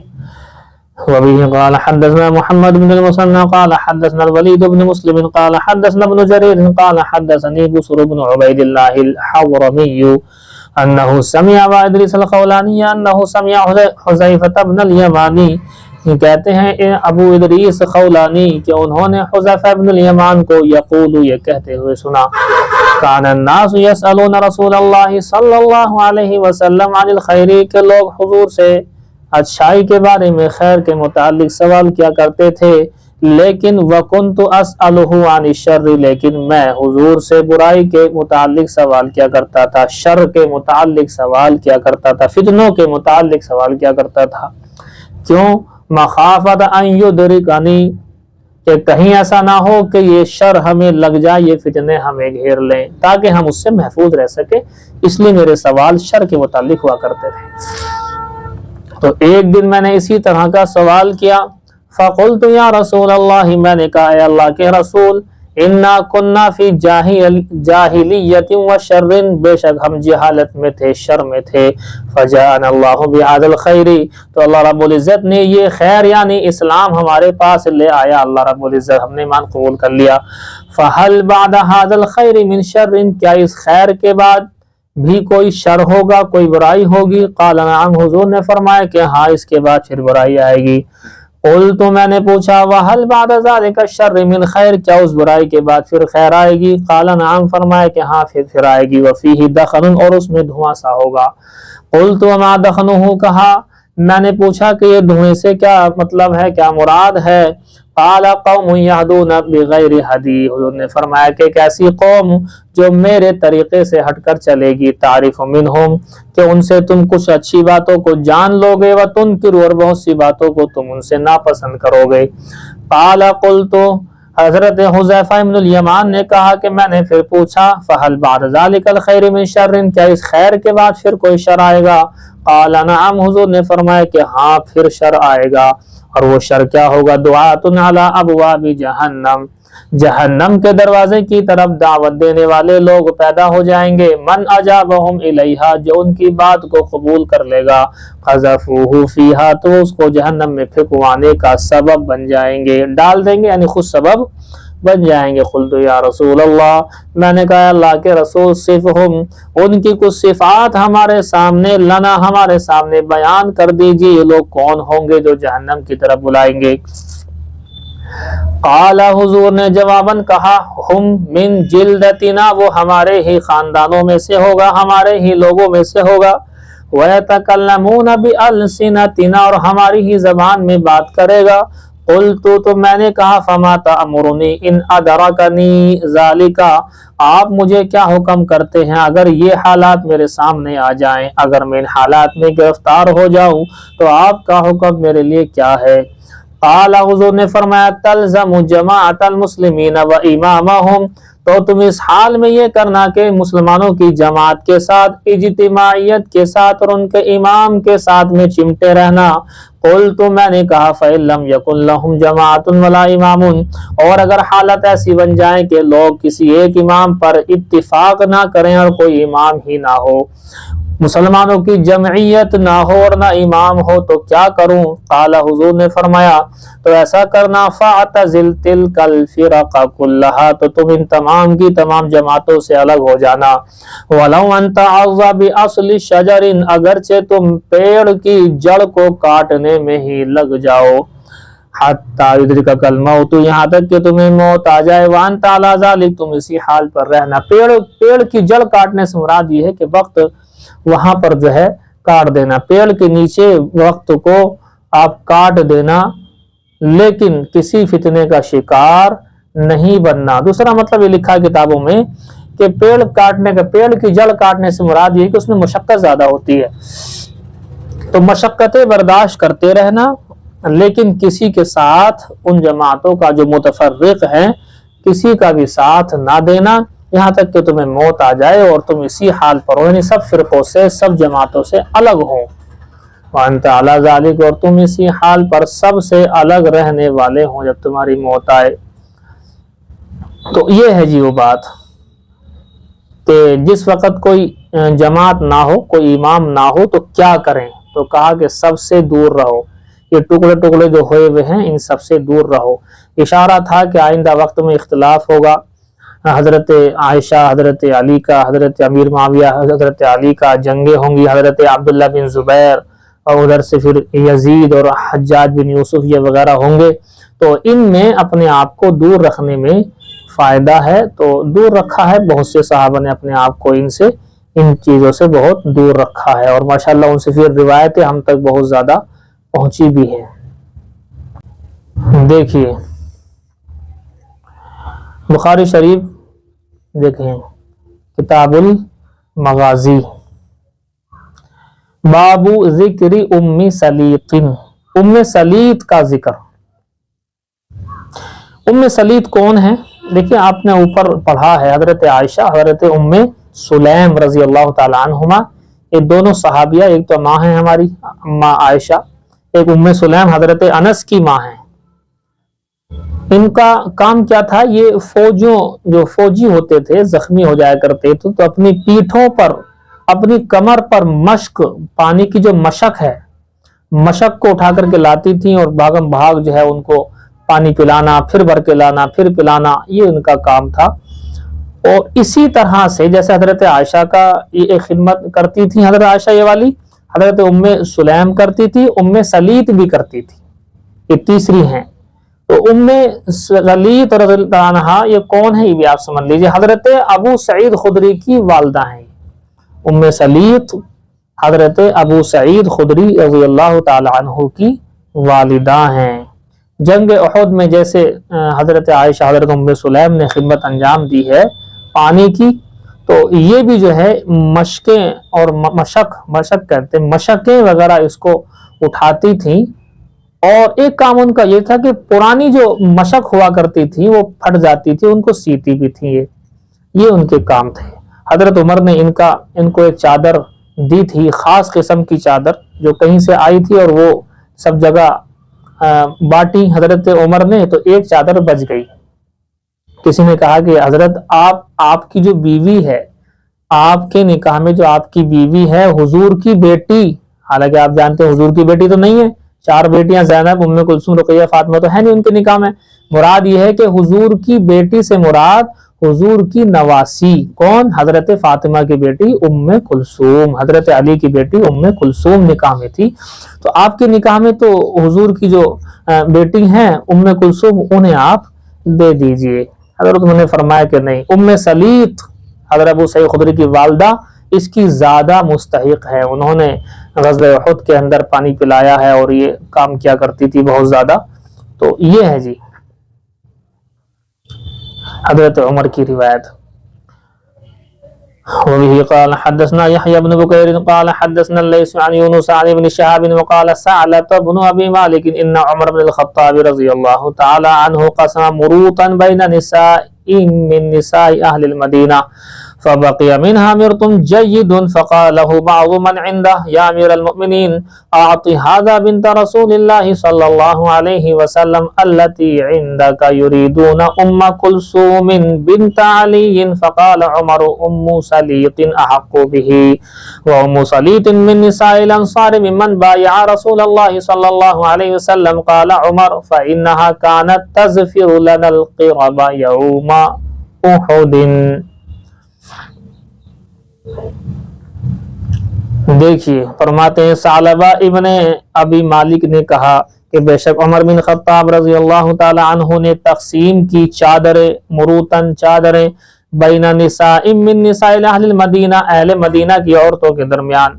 وبه قال حدثنا محمد بن المثنى قال حدثنا الوليد بن مسلم قال حدثنا ابن جرير قال حدثني بصر بن عبيد الله الحورمي انه سمع ابا ادریس الخولانی انه سمع حذیفہ بن الیمانی. کہتے ہیں ابو ادریس خولانی کہ انہوں نے حذیفہ بن الیمان کو یقول یہ کہتے ہوئے سنا کان الناس یسألون رسول اللہ صلی اللہ علیہ وسلم عن الخیر، کہ لوگ حضور سے اچھائی کے بارے میں خیر کے متعلق سوال کیا کرتے تھے. لیکن وکنت اسألہ عن الشر، لیکن میں حضور سے برائی کے متعلق سوال کیا کرتا تھا، شر کے متعلق سوال کیا کرتا تھا، فتنوں کے متعلق سوال کیا کرتا تھا. کیوں؟ مخافت ان یدرکنی، کہ کہیں ایسا نہ ہو کہ یہ شر ہمیں لگ جائے، یہ فتنے ہمیں گھیر لیں، تاکہ ہم اس سے محفوظ رہ سکے. اس لیے میرے سوال شر کے متعلق ہوا کرتے تھے. تو ایک دن میں نے اسی طرح کا سوال کیا. فقلت یا رسول اللہ، میں نے کہا اے اللہ کے رسول، انا کننا فی جاہلیت و شر، بے شک ہم جہالت میں تھے، شر میں تھے. فجاءنا اللہ بہذا الخیر، تو اللہ رب العزت نے یہ خیر یعنی اسلام ہمارے پاس لے آیا. اللہ رب العزت ہم نے ایمان قبول کر لیا. فہل بعد هذا الخیر من شر، کیا اس خیر کے بعد بھی کوئی شر ہوگا، کوئی برائی ہوگی؟ قال نعم، حضور نے فرمایا کہ ہاں اس کے بعد پھر برائی آئے گی. قلت، میں نے پوچھا وہل بعد ذلك الشر من خیر، کیا اس برائی کے بعد پھر خیر آئے گی؟ قال نعم، فرمایا کہ ہاں پھر آئے گی. وفیہ دخن، اور اس میں دھواں سا ہوگا. قلت وما دخنہ، کہا میں نے پوچھا کہ یہ دھوئیں سے کیا مطلب ہے، کیا مراد ہے؟ قال قوم یہدون بغیر ہدی، حضور نے فرمایا کہ ایک ایسی قوم جو میرے طریقے سے ہٹ کر چلے گی. تعریف منہم، کہ ان سے تم کچھ اچھی باتوں کو جان لو گے، وتنکر، اور بہت سی باتوں کو تم ان سے ناپسند کرو گے. قال قلت، حضرت حذیفہ بن الیمان نے کہا کہ میں نے پھر پوچھا فہل بعد ذلك الخیر من شر، کیا اس خیر کے بعد پھر کوئی شر آئے گا؟ قال نعم، حضور نے فرمایا کہ ہاں پھر شر آئے گا. اور وہ شر کیا ہوگا؟ دعات علی ابواب جہنم، جہنم کے دروازے کی طرف دعوت دینے والے لوگ پیدا ہو جائیں گے. من اجابہم الیہا، جو ان کی بات کو قبول کر لے گا. قذفوہ فیہا، تو اس کو جہنم میں پھینکوانے کا سبب بن جائیں گے، ڈال دیں گے یعنی خود سبب بن جائیں گے. قلت یا رسول اللہ، میں نے کہا اللہ کے رسول، صفہم، ان کی کچھ صفات ہمارے سامنے، لنا، ہمارے سامنے بیان کر دیجیے، یہ لوگ کون ہوں گے جو جہنم کی طرف بلائیں گے؟ قال، حضور نے جواباً کہا، ہم من جلدتنا، وہ ہمارے ہی خاندانوں میں سے ہوگا، ہمارے ہی لوگوں میں سے ہوگا. وَيَتَكَلَّمُونَ بِأَلْسِنَتِنَا، اور ہماری ہی زبان میں بات کرے گا. قلت، تو میں نے کہا فما تأمرنی ان ادرکنی ذالک، آپ مجھے کیا حکم کرتے ہیں اگر یہ حالات میرے سامنے آ جائیں، اگر میں ان حالات میں گرفتار ہو جاؤں تو آپ کا حکم میرے لیے کیا ہے؟ قال، حضور نے فرمایا تلزم جماعت المسلمین و امامہم، تو تم اس حال میں یہ کرنا کہ مسلمانوں کی جماعت کے ساتھ، اجتماعیت کے ساتھ، اور ان کے امام کے ساتھ میں چمٹے رہنا. قلت، میں نے کہا فإن لم يكن لهم جماعت ولا امام، اور اگر حالت ایسی بن جائے کہ لوگ کسی ایک امام پر اتفاق نہ کریں اور کوئی امام ہی نہ ہو، مسلمانوں کی جمعیت نہ ہو اور نہ امام ہو، تو کیا کروں؟ قال، حضور نے فرمایا تو ایسا کرنا فاعتزل تلک الفرق کلھا، تو تم ان تمام کی تمام جماعتوں سے الگ ہو جانا. ولو ان تعض باصل شجر، اگرچہ تم پیڑ کی جڑ کو کاٹنے میں ہی لگ جاؤ. حتی یدرکک الموت، یہاں تک کہ تمہیں موت آ جائے. وانت علی ذلک، تم اسی حال پر رہنا. پیڑ کی جڑ کاٹنے سے مراد یہ ہے کہ وقت وہاں پر جو ہے کاٹ دینا، پیڑ کے نیچے وقت کو آپ کاٹ دینا، لیکن کسی فتنے کا شکار نہیں بننا۔ دوسرا مطلب یہ لکھا ہے کتابوں میں کہ پیڑ کی جڑ کاٹنے سے مراد یہ کہ اس میں مشقت زیادہ ہوتی ہے، تو مشقتیں برداشت کرتے رہنا، لیکن کسی کے ساتھ ان جماعتوں کا جو متفرق ہیں کسی کا بھی ساتھ نہ دینا یہاں تک کہ تمہیں موت آ جائے اور تم اسی حال پر ہو، یعنی سب فرقوں سے، سب جماعتوں سے الگ ہو۔ وانت علی ذالک، اور تم اسی حال پر سب سے الگ رہنے والے ہوں جب تمہاری موت آئے۔ تو یہ ہے جی وہ بات کہ جس وقت کوئی جماعت نہ ہو، کوئی امام نہ ہو تو کیا کریں، تو کہا کہ سب سے دور رہو، یہ ٹکڑے ٹکڑے جو ہوئے ہوئے ہیں ان سب سے دور رہو۔ اشارہ تھا کہ آئندہ وقت میں اختلاف ہوگا، حضرت عائشہ، حضرت علی کا، حضرت امیر معاویہ، حضرت علی کا جنگیں ہوں گی، حضرت عبداللہ بن زبیر، اور ادھر سے پھر یزید اور حجاج بن یوسف یہ وغیرہ ہوں گے، تو ان میں اپنے آپ کو دور رکھنے میں فائدہ ہے، تو دور رکھا ہے، بہت سے صحابہ نے اپنے آپ کو ان چیزوں سے بہت دور رکھا ہے، اور ماشاءاللہ ان سے پھر روایتیں ہم تک بہت زیادہ پہنچی بھی ہیں۔ دیکھیے بخاری شریف دیکھیں، کتاب المغازی، باب ذکر ام سلیط، ام سلیط کا ذکر۔ ام سلیط کون ہے؟ دیکھیں آپ نے اوپر پڑھا ہے حضرت عائشہ، حضرت ام سلیم رضی اللہ تعالی عنہما، یہ دونوں صحابیہ، ایک تو ماں ہیں ہماری ماں عائشہ، ایک ام سلیم حضرت انس کی ماں ہیں۔ ان کا کام کیا تھا، یہ جو فوجی ہوتے تھے، زخمی ہو جایا کرتے تھے تو اپنی پیٹھوں پر، اپنی کمر پر مشق، پانی کی جو مشق ہے، مشق کو اٹھا کر کے لاتی تھیں اور بھاگم بھاگ جو ہے ان کو پانی پلانا، پھر بھر کے لانا، پھر پلانا، یہ ان کا کام تھا۔ اور اسی طرح سے جیسے حضرت عائشہ کا یہ خدمت کرتی تھی حضرت عائشہ یہ والی، حضرت ام سلیم کرتی تھی، ام سلیط بھی کرتی تھی، یہ تیسری ہیں۔ تو ام سلیط رضی اللہ عنہا یہ کون ہے یہ بھی آپ سمجھ لیجئے، حضرت ابو سعید خدری کی والدہ ہیں۔ ام سلیط حضرت ابو سعید خدری رضی اللہ تعالی عنہ کی والدہ ہیں۔ جنگ احد میں جیسے حضرت عائشہ، حضرت ام سلیم نے خدمت انجام دی ہے پانی کی، تو یہ بھی جو ہے مشقیں اور مشق کہتے ہیں، مشقیں وغیرہ اس کو اٹھاتی تھیں۔ اور ایک کام ان کا یہ تھا کہ پرانی جو مشق ہوا کرتی تھی وہ پھٹ جاتی تھی، ان کو سیتی بھی تھی، یہ ان کے کام تھے۔ حضرت عمر نے ان کو ایک چادر دی تھی، خاص قسم کی چادر جو کہیں سے آئی تھی، اور وہ سب جگہ بانٹی حضرت عمر نے، تو ایک چادر بچ گئی۔ کسی نے کہا کہ حضرت آپ کی جو بیوی ہے، آپ کے نکاح میں جو آپ کی بیوی ہے حضور کی بیٹی، حالانکہ آپ جانتے ہیں حضور کی بیٹی تو نہیں ہے، 4 بیٹیاں زینب، ام کلثوم، رقیہ، فاطمہ تو ہے نہیں ان کے نکاح میں، مراد یہ ہے کہ حضور کی بیٹی سے مراد حضور کی نواسی، کون؟ حضرت فاطمہ کی بیٹی ام کلثوم، حضرت علی کی بیٹی ام کلثوم نکاح میں تھی، تو آپ کے نکاح میں تو حضور کی جو بیٹی ہیں ام کلثوم، انہیں آپ دے دیجئے۔ حضرت انہوں نے فرمایا کہ نہیں، ام سلیط حضرت ابو سعید خدری کی والدہ اس کی زیادہ مستحق ہے، انہوں نے غزوہ احد کے اندر پانی پلایا ہے اور یہ کام کیا کرتی تھی بہت زیادہ۔ تو یہ ہے جی حضرت عمر کی روایت۔ وبه قال حدثنا يحيى بن بكير قال حدثنا الليث عن يونس عن ابن شهاب وقال ثعلبة بن ابي مالك ان عمر بن الخطاب رضي الله تعالى عنه قسم مروطا بين نساء من نساء اهل المدينة فبقي منها مرط جيد فقال له بعض من عنده يا امير المؤمنين اعط هذا بنت رسول الله صلى الله عليه وسلم التي عندك يريدون ام كلثوم بنت علي فقال عمر ام سليط احق به وام سليط من نساء الانصار ممن بايع رسول الله صلى الله عليه وسلم قال عمر فانها كانت تزفر لنا القرب يوم احد۔ دیکھیے فرماتے ہیں ثعلبہ ابن ابی مالک نے کہا کہ بے شک عمر بن خطاب رضی اللہ تعالی عنہ نے تقسیم کی چادریں، مروتن چادریں، بین نساء من نساء اہل المدینہ، اہل مدینہ کی عورتوں کے درمیان،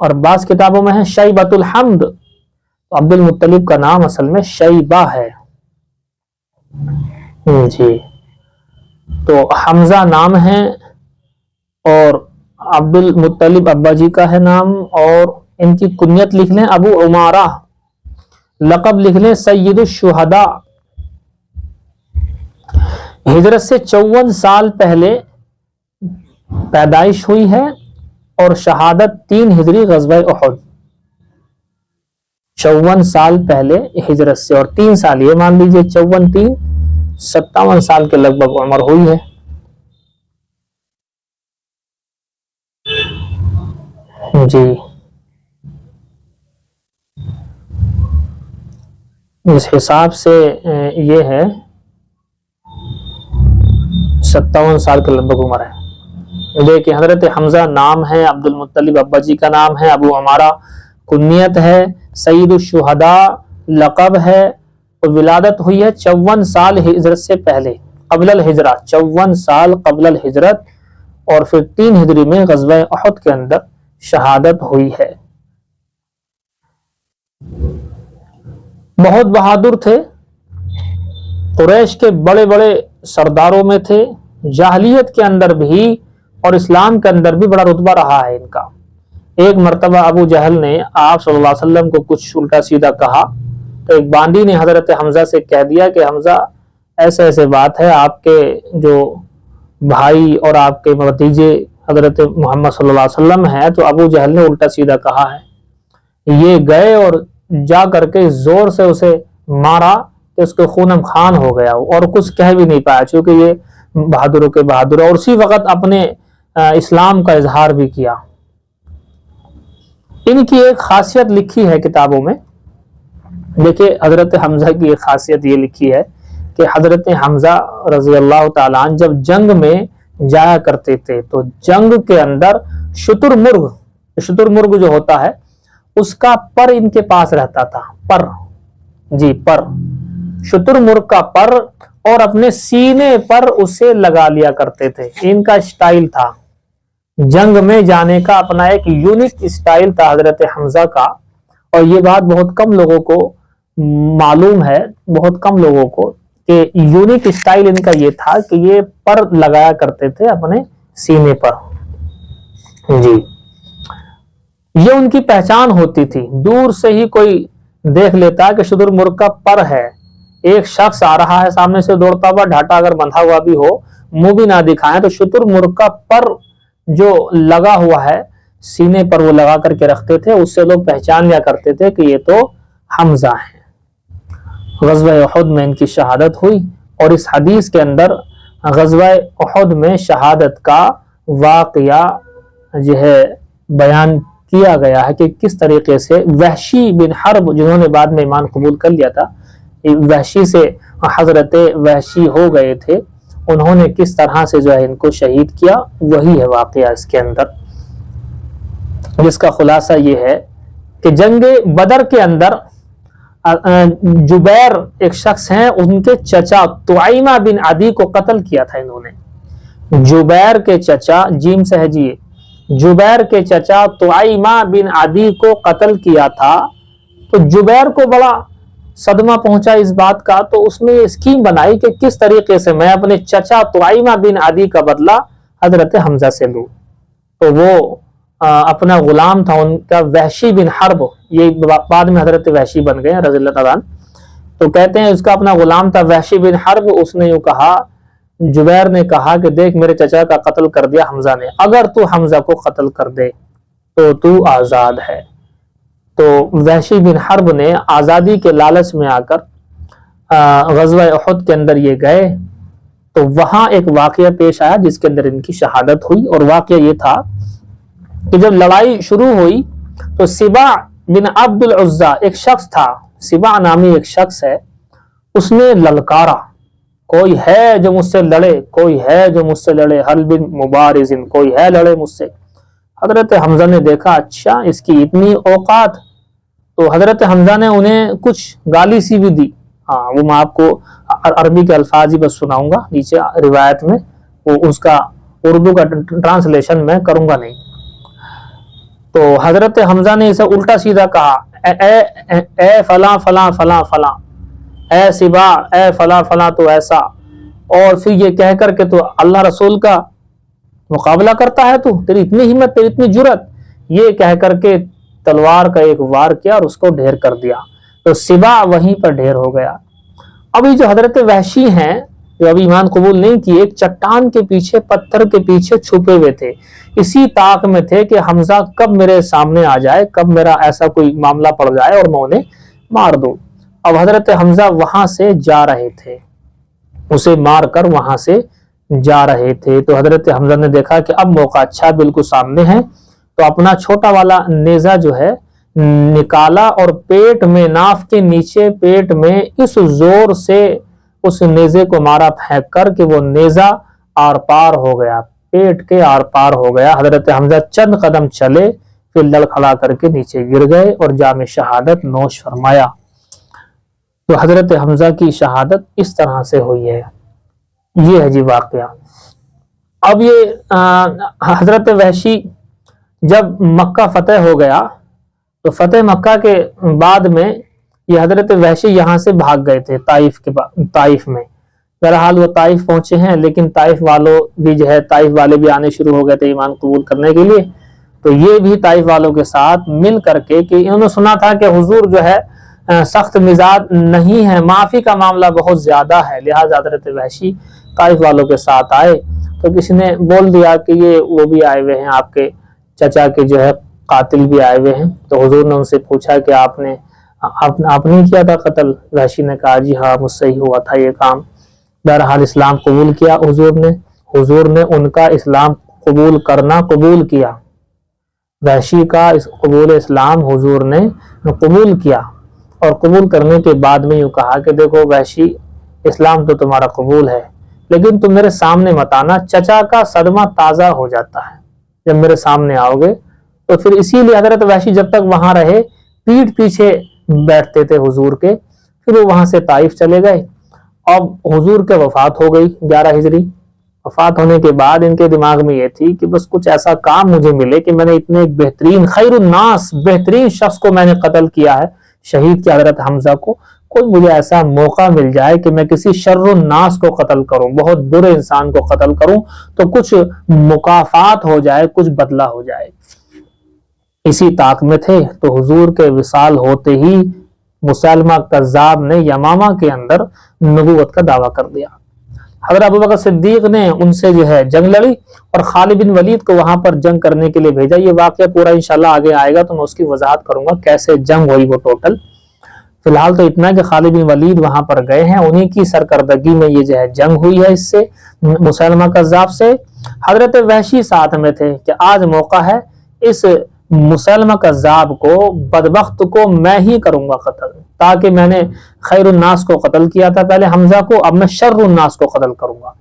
اور بعض کتابوں میں ہے شیبۃ الحمد، تو عبد المطلب کا نام اصل میں شیبہ ہے جی۔ تو حمزہ نام ہے اور عبد المطلب ابا جی کا ہے نام، اور ان کی کنیت لکھ لیں ابو عمارہ، لقب لکھ لیں سید الشہداء۔ ہجرت سے 54 سال پہلے پیدائش ہوئی ہے اور شہادت 3 ہجری غزوہ احد، 54 سال پہلے ہجرت سے، اور 3 سال یہ مان لیجئے 54 3 57 سال کے لگ بھگ عمر ہوئی ہے جی۔ اس حساب سے یہ ہے 57 سال کے لگ بھگ عمر ہے۔ دیکھیں حضرت حمزہ نام ہے، عبد المطلب ابا جی کا نام ہے، ابو عمارہ کنیت ہے، سید الشہداء لقب ہے، اور ولادت ہوئی ہے 54 سال ہجرت سے پہلے، قبل الہجرہ، 54 سال قبل الہجرت، اور پھر 3 ہجری میں غزوہ احد کے اندر شہادت ہوئی ہے۔ بہت بہادر تھے، قریش کے بڑے بڑے سرداروں میں تھے، جاہلیت کے اندر بھی اور اسلام کے اندر بھی بڑا رتبہ رہا ہے ان کا۔ ایک مرتبہ ابو جہل نے آپ صلی اللہ علیہ وسلم کو کچھ الٹا سیدھا کہا، تو ایک باندی نے حضرت حمزہ سے کہہ دیا کہ حمزہ ایسے ایسے بات ہے، آپ کے جو بھائی اور آپ کے بھتیجے حضرت محمد صلی اللہ علیہ وسلم ہے، تو ابو جہل نے الٹا سیدھا کہا ہے۔ یہ گئے اور جا کر کے زور سے اسے مارا کہ اس کے خونم خان ہو گیا، اور کچھ کہہ بھی نہیں پایا چونکہ یہ بہادروں کے بہادر، اور اسی وقت اپنے اسلام کا اظہار بھی کیا۔ ان کی ایک خاصیت لکھی ہے کتابوں میں، دیکھیں حضرت حمزہ کی ایک خاصیت یہ لکھی ہے کہ حضرت حمزہ رضی اللہ تعالیٰ عنہ جب جنگ میں جایا کرتے تھے تو جنگ کے اندر شتر مرغ جو ہوتا ہے اس کا پر ان کے پاس رہتا تھا، پر جی، پر شتر مرغ کا پر، اور اپنے سینے پر اسے لگا لیا کرتے تھے۔ ان کا اسٹائل تھا جنگ میں جانے کا، اپنا ایک یونیک اسٹائل تھا حضرت حمزہ کا، اور یہ بات بہت کم لوگوں کو معلوم ہے، بہت کم لوگوں کو، کہ یونیک اسٹائل ان کا یہ تھا کہ یہ پر لگایا کرتے تھے اپنے سینے پر جی۔ یہ ان کی پہچان ہوتی تھی، دور سے ہی کوئی دیکھ لیتا کہ شتر مرغ کا پر ہے، ایک شخص آ رہا ہے سامنے سے دوڑتا ہوا، ڈھاٹا اگر بندھا ہوا بھی ہو، منہ بھی نہ دکھائیں، تو شتر مرغ کا پر جو لگا ہوا ہے سینے پر وہ لگا کر کے رکھتے تھے، اس سے لوگ پہچان لیا کرتے تھے کہ یہ تو حمزہ ہیں۔ غزوہ احد میں ان کی شہادت ہوئی، اور اس حدیث کے اندر غزوہ احد میں شہادت کا واقعہ جو ہے بیان کیا گیا ہے کہ کس طریقے سے وحشی بن حرب، جنہوں نے بعد میں ایمان قبول کر لیا تھا، وحشی سے حضرت وحشی ہو گئے تھے، انہوں نے کس طرح سے جو ہے ان کو شہید کیا، وہی ہے واقعہ اس کے اندر، جس کا خلاصہ یہ ہے کہ جنگ بدر کے اندر جبیر ایک شخص ہیں، ان کے چچا طعیمہ بن عدی کو قتل کیا تھا انہوں نے۔ جبیر کے چچا، جیم سے ہے جی، جبیر کے چچا طعیمہ بن عدی کو قتل کیا تھا، تو جبیر کو بڑا صدمہ پہنچا اس بات کا، تو اس نے یہ اسکیم بنائی کہ کس طریقے سے میں اپنے چچا طعیمہ بن عدی کا بدلہ حضرت حمزہ سے لوں۔ تو وہ اپنا غلام تھا ان کا وحشی بن حرب، یہ بعد میں حضرت وحشی بن گئے رضی اللہ تعالیٰ عنہ، تو کہتے ہیں اس کا اپنا غلام تھا وحشی بن حرب، اس نے یوں کہا، جبیر نے کہا کہ دیکھ میرے چچا کا قتل کر دیا حمزہ نے، اگر تو حمزہ کو قتل کر دے تو تو آزاد ہے۔ تو وحشی بن حرب نے آزادی کے لالچ میں آ کر غزوہ احد کے اندر یہ گئے، تو وہاں ایک واقعہ پیش آیا جس کے اندر ان کی شہادت ہوئی، اور واقعہ یہ تھا کہ جب لڑائی شروع ہوئی تو سبا بن عبد العزا ایک شخص تھا، سبا نامی ایک شخص ہے، اس نے للکارا، کوئی ہے جو مجھ سے لڑے، کوئی ہے جو مجھ سے لڑے، حل بن مبارزن، کوئی ہے لڑے مجھ سے۔ حضرت حمزہ نے دیکھا اچھا اس کی اتنی اوقات، تو حضرت حمزہ نے انہیں کچھ گالی سی بھی دی، وہ میں آپ کو عربی کے الفاظ ہی بس سناؤں گا نیچے روایت میں، وہ اس کا اردو کا ٹرانسلیشن میں کروں گا نہیں۔ تو حضرت حمزہ نے اسے الٹا سیدھا کہا، اے فلاں فلاں فلاں فلاں، اے سبا، اے فلاں فلاں تو ایسا، اور پھر یہ کہہ کر کہ تو اللہ رسول کا مقابلہ کرتا ہے، تو تیری اتنی ہمت، تیری اتنی جرت، یہ کہہ کر کے تلوار کا ایک وار کیا اور اس کو ڈھیر کر دیا، تو سبا وہیں پر ڈھیر ہو گیا۔ ابھی جو حضرت وحشی ہیں جو ابھی ایمان قبول نہیں کیے، ایک چٹان کے پیچھے، پتھر کے پیچھے چھپے ہوئے تھے، اسی طاق میں تھے کہ حمزہ کب میرے سامنے آ جائے، کب میرا ایسا کوئی معاملہ پڑ جائے اور میں انہیں مار دوں۔ اب حضرت حمزہ وہاں سے جا رہے تھے، اسے مار کر وہاں سے جا رہے تھے، تو حضرت حمزہ نے دیکھا کہ اب موقع اچھا بالکل سامنے ہے، تو اپنا چھوٹا والا نیزہ جو ہے نکالا اور پیٹ میں، ناف کے نیچے پیٹ میں اس زور سے اس نیزے کو مارا پھینک کر کہ وہ نیزہ آر پار ہو گیا، پیٹ کے آر پار ہو گیا۔ حضرت حمزہ چند قدم چلے، پھر لڑکھڑا کر کے نیچے گر گئے اور جام شہادت نوش فرمایا۔ تو حضرت حمزہ کی شہادت اس طرح سے ہوئی ہے، یہ ہے جی واقعہ۔ اب یہ حضرت وحشی جب مکہ فتح ہو گیا تو فتح مکہ کے بعد میں یہ حضرت وحشی یہاں سے بھاگ گئے تھے طائف میں۔ بہرحال وہ طائف پہنچے ہیں، لیکن طائف والوں بھی جو ہے، طائف والے بھی آنے شروع ہو گئے تھے ایمان قبول کرنے کے لیے، تو یہ بھی طائف والوں کے ساتھ مل کر کے، کہ انہوں نے سنا تھا کہ حضور جو ہے سخت مزاج نہیں ہے، معافی کا معاملہ بہت زیادہ ہے، لہٰذا حضرت وحشی طائف والوں کے ساتھ آئے، تو کسی نے بول دیا کہ یہ وہ بھی آئے ہوئے ہیں، آپ کے چچا کے جو ہے قاتل بھی آئے ہوئے ہیں۔ تو حضور نے ان سے پوچھا کہ آپ نے کیا تھا قتل؟ وحشی نے کہا جی ہاں مجھ سے ہی ہوا تھا یہ کام۔ بہرحال اسلام قبول کیا حضور نے ان کا اسلام قبول کرنا قبول کیا، وحشی کا قبول اسلام حضور نے قبول کیا، اور قبول کرنے کے بعد میں یوں کہا کہ دیکھو وحشی، اسلام تو تمہارا قبول ہے، لیکن تم میرے سامنے مت آنا، چچا کا صدمہ تازہ ہو جاتا ہے جب میرے سامنے آؤ گے۔ تو پھر اسی لیے حضرت وحشی جب تک وہاں رہے، پیٹھ پیچھے بیٹھتے تھے حضور کے، پھر وہ وہاں سے طائف چلے گئے۔ اب حضور کے وفات ہو گئی 11 ہجری، وفات ہونے کے بعد ان کے دماغ میں یہ تھی کہ بس کچھ ایسا کام مجھے ملے کہ میں نے اتنے ایک بہترین، خیر الناس، بہترین شخص کو میں نے قتل کیا ہے، شہید کیا حضرت حمزہ کو، کوئی مجھے ایسا موقع مل جائے کہ میں کسی شر الناس کو قتل کروں، بہت برے انسان کو قتل کروں، تو کچھ مکافات ہو جائے، کچھ بدلہ ہو جائے۔ اسی طاق میں تھے تو حضور کے وصال ہوتے ہی مسلمہ کذاب نے یمامہ کے اندر نبوت کا دعویٰ کر دیا۔ حضرت ابوبکر صدیق نے ان سے جو ہے جنگ لڑی اور خالد بن ولید کو وہاں پر جنگ کرنے کے لیے بھیجا۔ یہ واقعہ پورا انشاءاللہ آگے آئے گا تو میں اس کی وضاحت کروں گا کیسے جنگ ہوئی وہ ٹوٹل۔ فی الحال تو اتنا کہ خالد بن ولید وہاں پر گئے ہیں، انہی کی سرکردگی میں یہ جو ہے جنگ ہوئی ہے اس سے، مسلمہ کذاب سے۔ حضرت وحشی ساتھ میں تھے کہ آج موقع ہے، اس مسلمہ کذاب کو، بدبخت کو میں ہی کروں گا قتل، تاکہ میں نے خیر الناس کو قتل کیا تھا پہلے حمزہ کو، اب میں شر الناس کو قتل کروں گا۔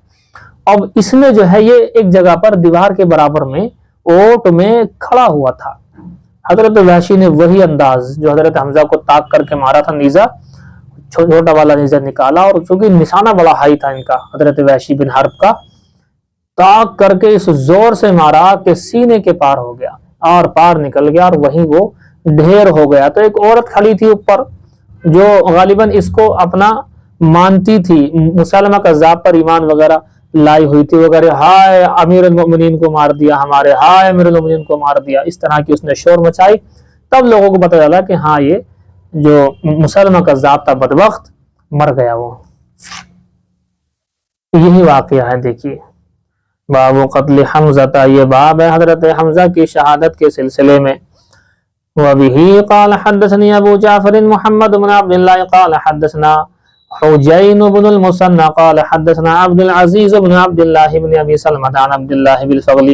اب اس نے جو ہے یہ ایک جگہ پر دیوار کے برابر میں اوٹ میں کھڑا ہوا تھا۔ حضرت وحشی نے وہی انداز جو حضرت حمزہ کو تاک کر کے مارا تھا، نیزہ، چھوٹا والا نیزہ نکالا، اور چونکہ نشانہ بڑا ہائی تھا ان کا، حضرت وحشی بن حرب کا، تاک کر کے اس زور سے مارا کہ سینے کے پار ہو گیا، اور پار نکل گیا اور وہیں وہ ڈھیر ہو گیا۔ تو ایک عورت کھڑی تھی اوپر جو غالباً اس کو اپنا مانتی تھی، مسلمہ کذاب پر ایمان وغیرہ لائی ہوئی تھی وغیرہ، ہائے امیر المؤمنین کو مار دیا ہمارے، ہائے امیر المؤمنین کو مار دیا، اس طرح کی اس نے شور مچائی۔ تب لوگوں کو پتہ چلا کہ ہاں یہ جو مسلمہ کذاب تھا بدبخت مر گیا وہ۔ یہی واقعہ ہے، دیکھیے باب قتل حمزہ، یہ باب ہے حضرت حمزہ کی شہادت کے سلسلے میں۔ وبه قال حدثني ابو جعفر محمد بن عبد الله قال حدثنا حجين بن المثنى قال حدثنا عبد العزيز بن عبد الله بن ابي سلمة عن عبد الله بن الفضل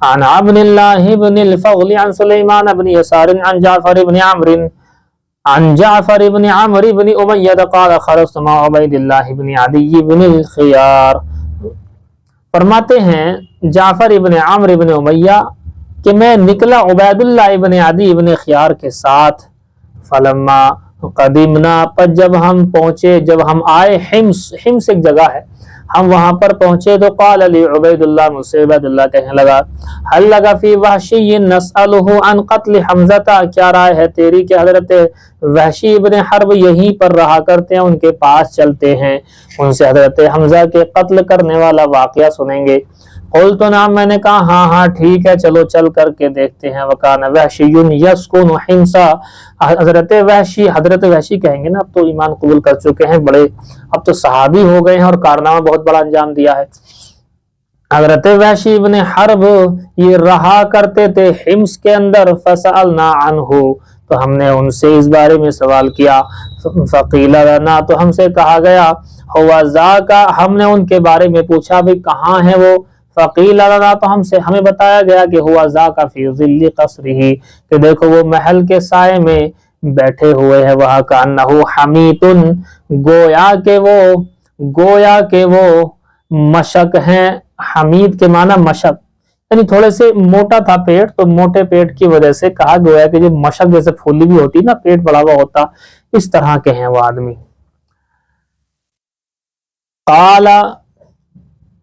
عن عبد الله بن الفضل عن سليمان بن يسار عن جعفر بن عمرو بن أمية قال خرجت مع عبيد الله بن عدي بن الخيار۔ فرماتے ہیں جعفر ابن عمرو ابن امیہ کہ میں نکلا عبید اللہ ابن عدی ابن خیار کے ساتھ، فلما قدمنا، پر جب ہم پہنچے، جب ہم آئے، حمص ایک جگہ ہے، ہم وہاں پر پہنچے تو قال علی عبیداللہ، مجھ سے عبیداللہ کہنے لگا حل لگا فی وحشی نسألہ عن قتل حمزہ، کیا رائے ہے تیری کہ حضرت وحشی ابن حرب یہیں پر رہا کرتے ہیں، ان کے پاس چلتے ہیں، ان سے حضرت حمزہ کے قتل کرنے والا واقعہ سنیں گے۔ قلت نعم، میں نے کہا ہاں ہاں ٹھیک ہے، چلو چل کر کے دیکھتے ہیں۔ وکان وحشی یسکن حمصا، حضرت وحشی کہیں گے نا، اب تو ایمان قبول کر چکے ہیں، بڑے اب تو صحابی ہو گئے ہیں اور کارنامہ بہت بڑا انجام دیا ہے۔ حضرت وحشی ابن حرب یہ رہا کرتے تھے حمص کے اندر، فسألنا عنہ، تو ہم نے ان سے اس بارے میں سوال کیا، فقیل لنا، تو ہم سے کہا گیا، ہوا ذاکا، ہم نے ان کے بارے میں پوچھا بھی کہاں ہے وہ، فقیل لنا، تو ہمیں بتایا گیا کہ ہوا ذاکا فی ظل قصرہ، کہ دیکھو وہ محل کے سائے میں بیٹھے ہوئے ہیں، وہاں کانہ حمیت، گویا کہ وہ مشک ہیں، حمید کے معنی مشک، یعنی تھوڑے سے موٹا تھا پیٹ، تو موٹے پیٹ کی وجہ سے کہا گیا کہ جو مشک جیسے پھولی بھی ہوتی نا، پیٹ بڑا ہوا ہوتا، اس طرح کے ہیں وہ آدمی۔ قال،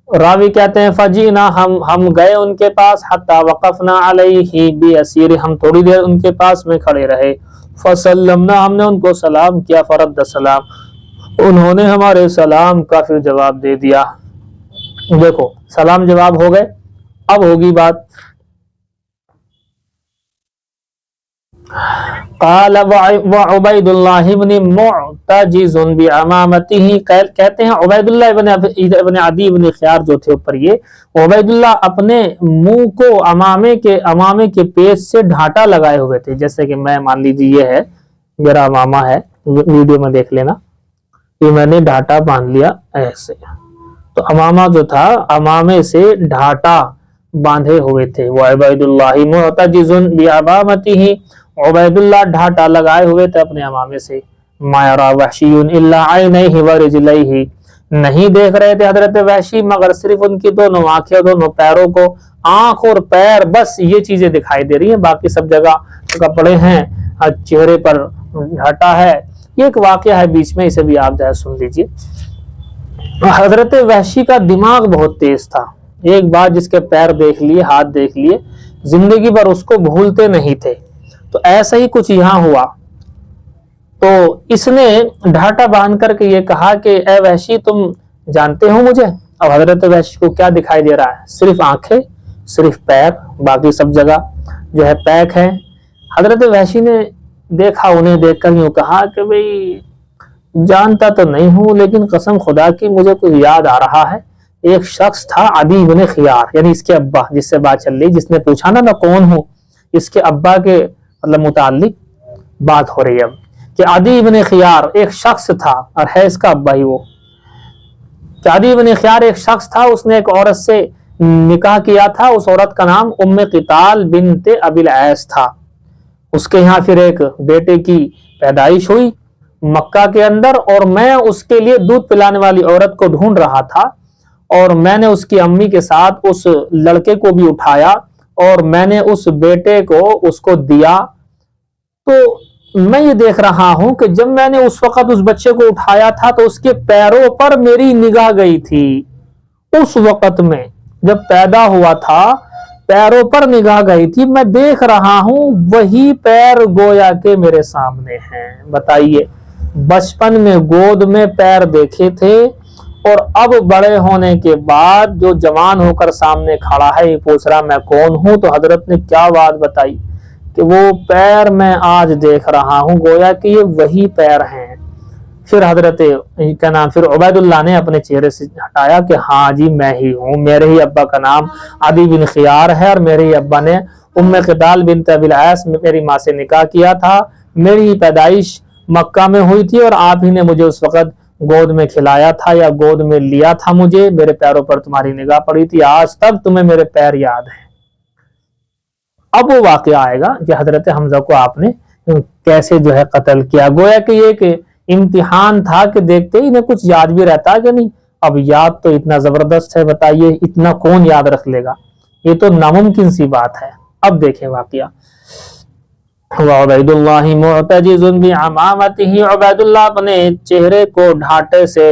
راوی کہتے ہیں فجینا، ہم گئے ان کے پاس، حتی وقفنا علیہ بیسیر، ہم تھوڑی دیر ان کے پاس میں کھڑے رہے، فسلمنا، ہم نے ان کو سلام کیا، فرد السلام، انہوں نے ہمارے سلام کا پھر جواب دے دیا۔ دیکھو سلام جواب ہو گئے، اب ہوگی بات۔ قال وعبید اللہ ابن معتجز بعمامته، کہتے ہیں عبید اللہ ابن عدی ابن خیار جو تھے اوپر، یہ عبید اللہ اپنے منہ کو امامے کے پیچ سے ڈھانٹا لگائے ہوئے تھے، جیسے کہ میں مان لیجیے یہ ہے میرا امامہ ہے، ویڈیو میں دیکھ لینا، یہ میں نے ڈھانٹا باندھ لیا ایسے، تو امامہ جو تھا امامے سے ڈھانٹا باندھے ہوئے تھے۔ وعبید اللہ معتجز بعمامته، عبید اللہ ڈھانٹا لگائے ہوئے تھے اپنے امامے سے۔ ما یرا وحشی الا عینیہ ورجلیہ، نہیں دیکھ رہے تھے حضرت وحشی مگر صرف ان کی دونوں آنکھیں، دونوں پیروں کو، آنکھ اور پیر، بس یہ چیزیں دکھائی دے رہی ہیں، باقی سب جگہ کپڑے ہیں، چہرے پر ڈھانٹا ہے۔ یہ ایک واقعہ ہے بیچ میں، اسے بھی آپ جو ہے سن لیجئے۔ حضرت وحشی کا دماغ بہت تیز تھا، ایک بار جس کے پیر دیکھ لیے، ہاتھ دیکھ لیے، زندگی بھر اس کو بھولتے نہیں تھے۔ تو ایسا ہی کچھ یہاں ہوا، تو اس نے ڈھانٹا باندھ کر کے یہ کہا کہ اے وحشی تم جانتے ہو مجھے؟ اب حضرت وحشی کو کیا دکھائی دے رہا ہے؟ صرف آنکھیں، صرف پیر، باقی سب جگہ جو ہے پیک ہے۔ حضرت وحشی نے دیکھا، انہیں دیکھ کر یوں کہا کہ بھئی جانتا تو نہیں ہوں، لیکن قسم خدا کی مجھے کچھ یاد آ رہا ہے، ایک شخص تھا عدی بن خیار، یعنی اس کے ابا جس سے بات چل رہی، جس نے پوچھا نا میں کون ہوں، اس کے ابا کے مطلب متعلق بات ہو رہی ہے اب، کہ عدی بن خیار ایک شخص تھا، اور ہے اس کا ابا ہی وہ، کہ عدی بن خیار ایک شخص تھا، اس نے ایک عورت سے نکاح کیا تھا، اس عورت کا نام ام قتال بنت ابی العیس تھا۔ اس کے یہاں پھر ایک بیٹے کی پیدائش ہوئی مکہ کے اندر، اور میں اس کے لیے دودھ پلانے والی عورت کو ڈھونڈ رہا تھا، اور میں نے اس کی امی کے ساتھ اس لڑکے کو بھی اٹھایا، اور میں نے اس بیٹے کو اس کو دیا۔ تو میں یہ دیکھ رہا ہوں کہ جب میں نے اس وقت اس بچے کو اٹھایا تھا تو اس کے پیروں پر میری نگاہ گئی تھی، اس وقت میں جب پیدا ہوا تھا پیروں پر نگاہ گئی تھی، میں دیکھ رہا ہوں وہی پیر گویا کہ میرے سامنے ہیں۔ بتائیے، بچپن میں گود میں پیر دیکھے تھے، اور اب بڑے ہونے کے بعد جو جوان ہو کر سامنے کھڑا ہے یہ پوچھ رہا میں کون ہوں، تو حضرت نے کیا بات بتائی کہ وہ پیر میں آج دیکھ رہا ہوں، گویا کہ یہ وہی پیر ہیں۔ پھر حضرت کا نام پھر عبید اللہ نے اپنے چہرے سے ہٹایا کہ ہاں جی میں ہی ہوں، میرے ہی ابا کا نام عدی بن خیار ہے، اور میرے ہی ابا نے ام قتال بنت ابی العیس میری ماں سے نکاح کیا تھا، میری ہی پیدائش مکہ میں ہوئی تھی، اور آپ ہی نے مجھے اس وقت گود میں کھلایا تھا یا گود میں لیا تھا مجھے، میرے پیروں پر تمہاری نگاہ پڑی تھی، آج تک تمہیں میرے پیر یاد ہیں۔ اب وہ واقعہ آئے گا کہ حضرت حمزہ کو آپ نے کیسے جو ہے قتل کیا، گویا کہ یہ کہ امتحان تھا کہ دیکھتے ہی انہیں کچھ یاد بھی رہتا کہ نہیں۔ اب یاد تو اتنا زبردست ہے، بتائیے اتنا کون یاد رکھ لے گا، یہ تو ناممکن سی بات ہے۔ اب دیکھیں واقعہ، وعبید اللہ معتجز بعمامتہ، عبید اللہ اپنے چہرے کو ڈھانٹے سے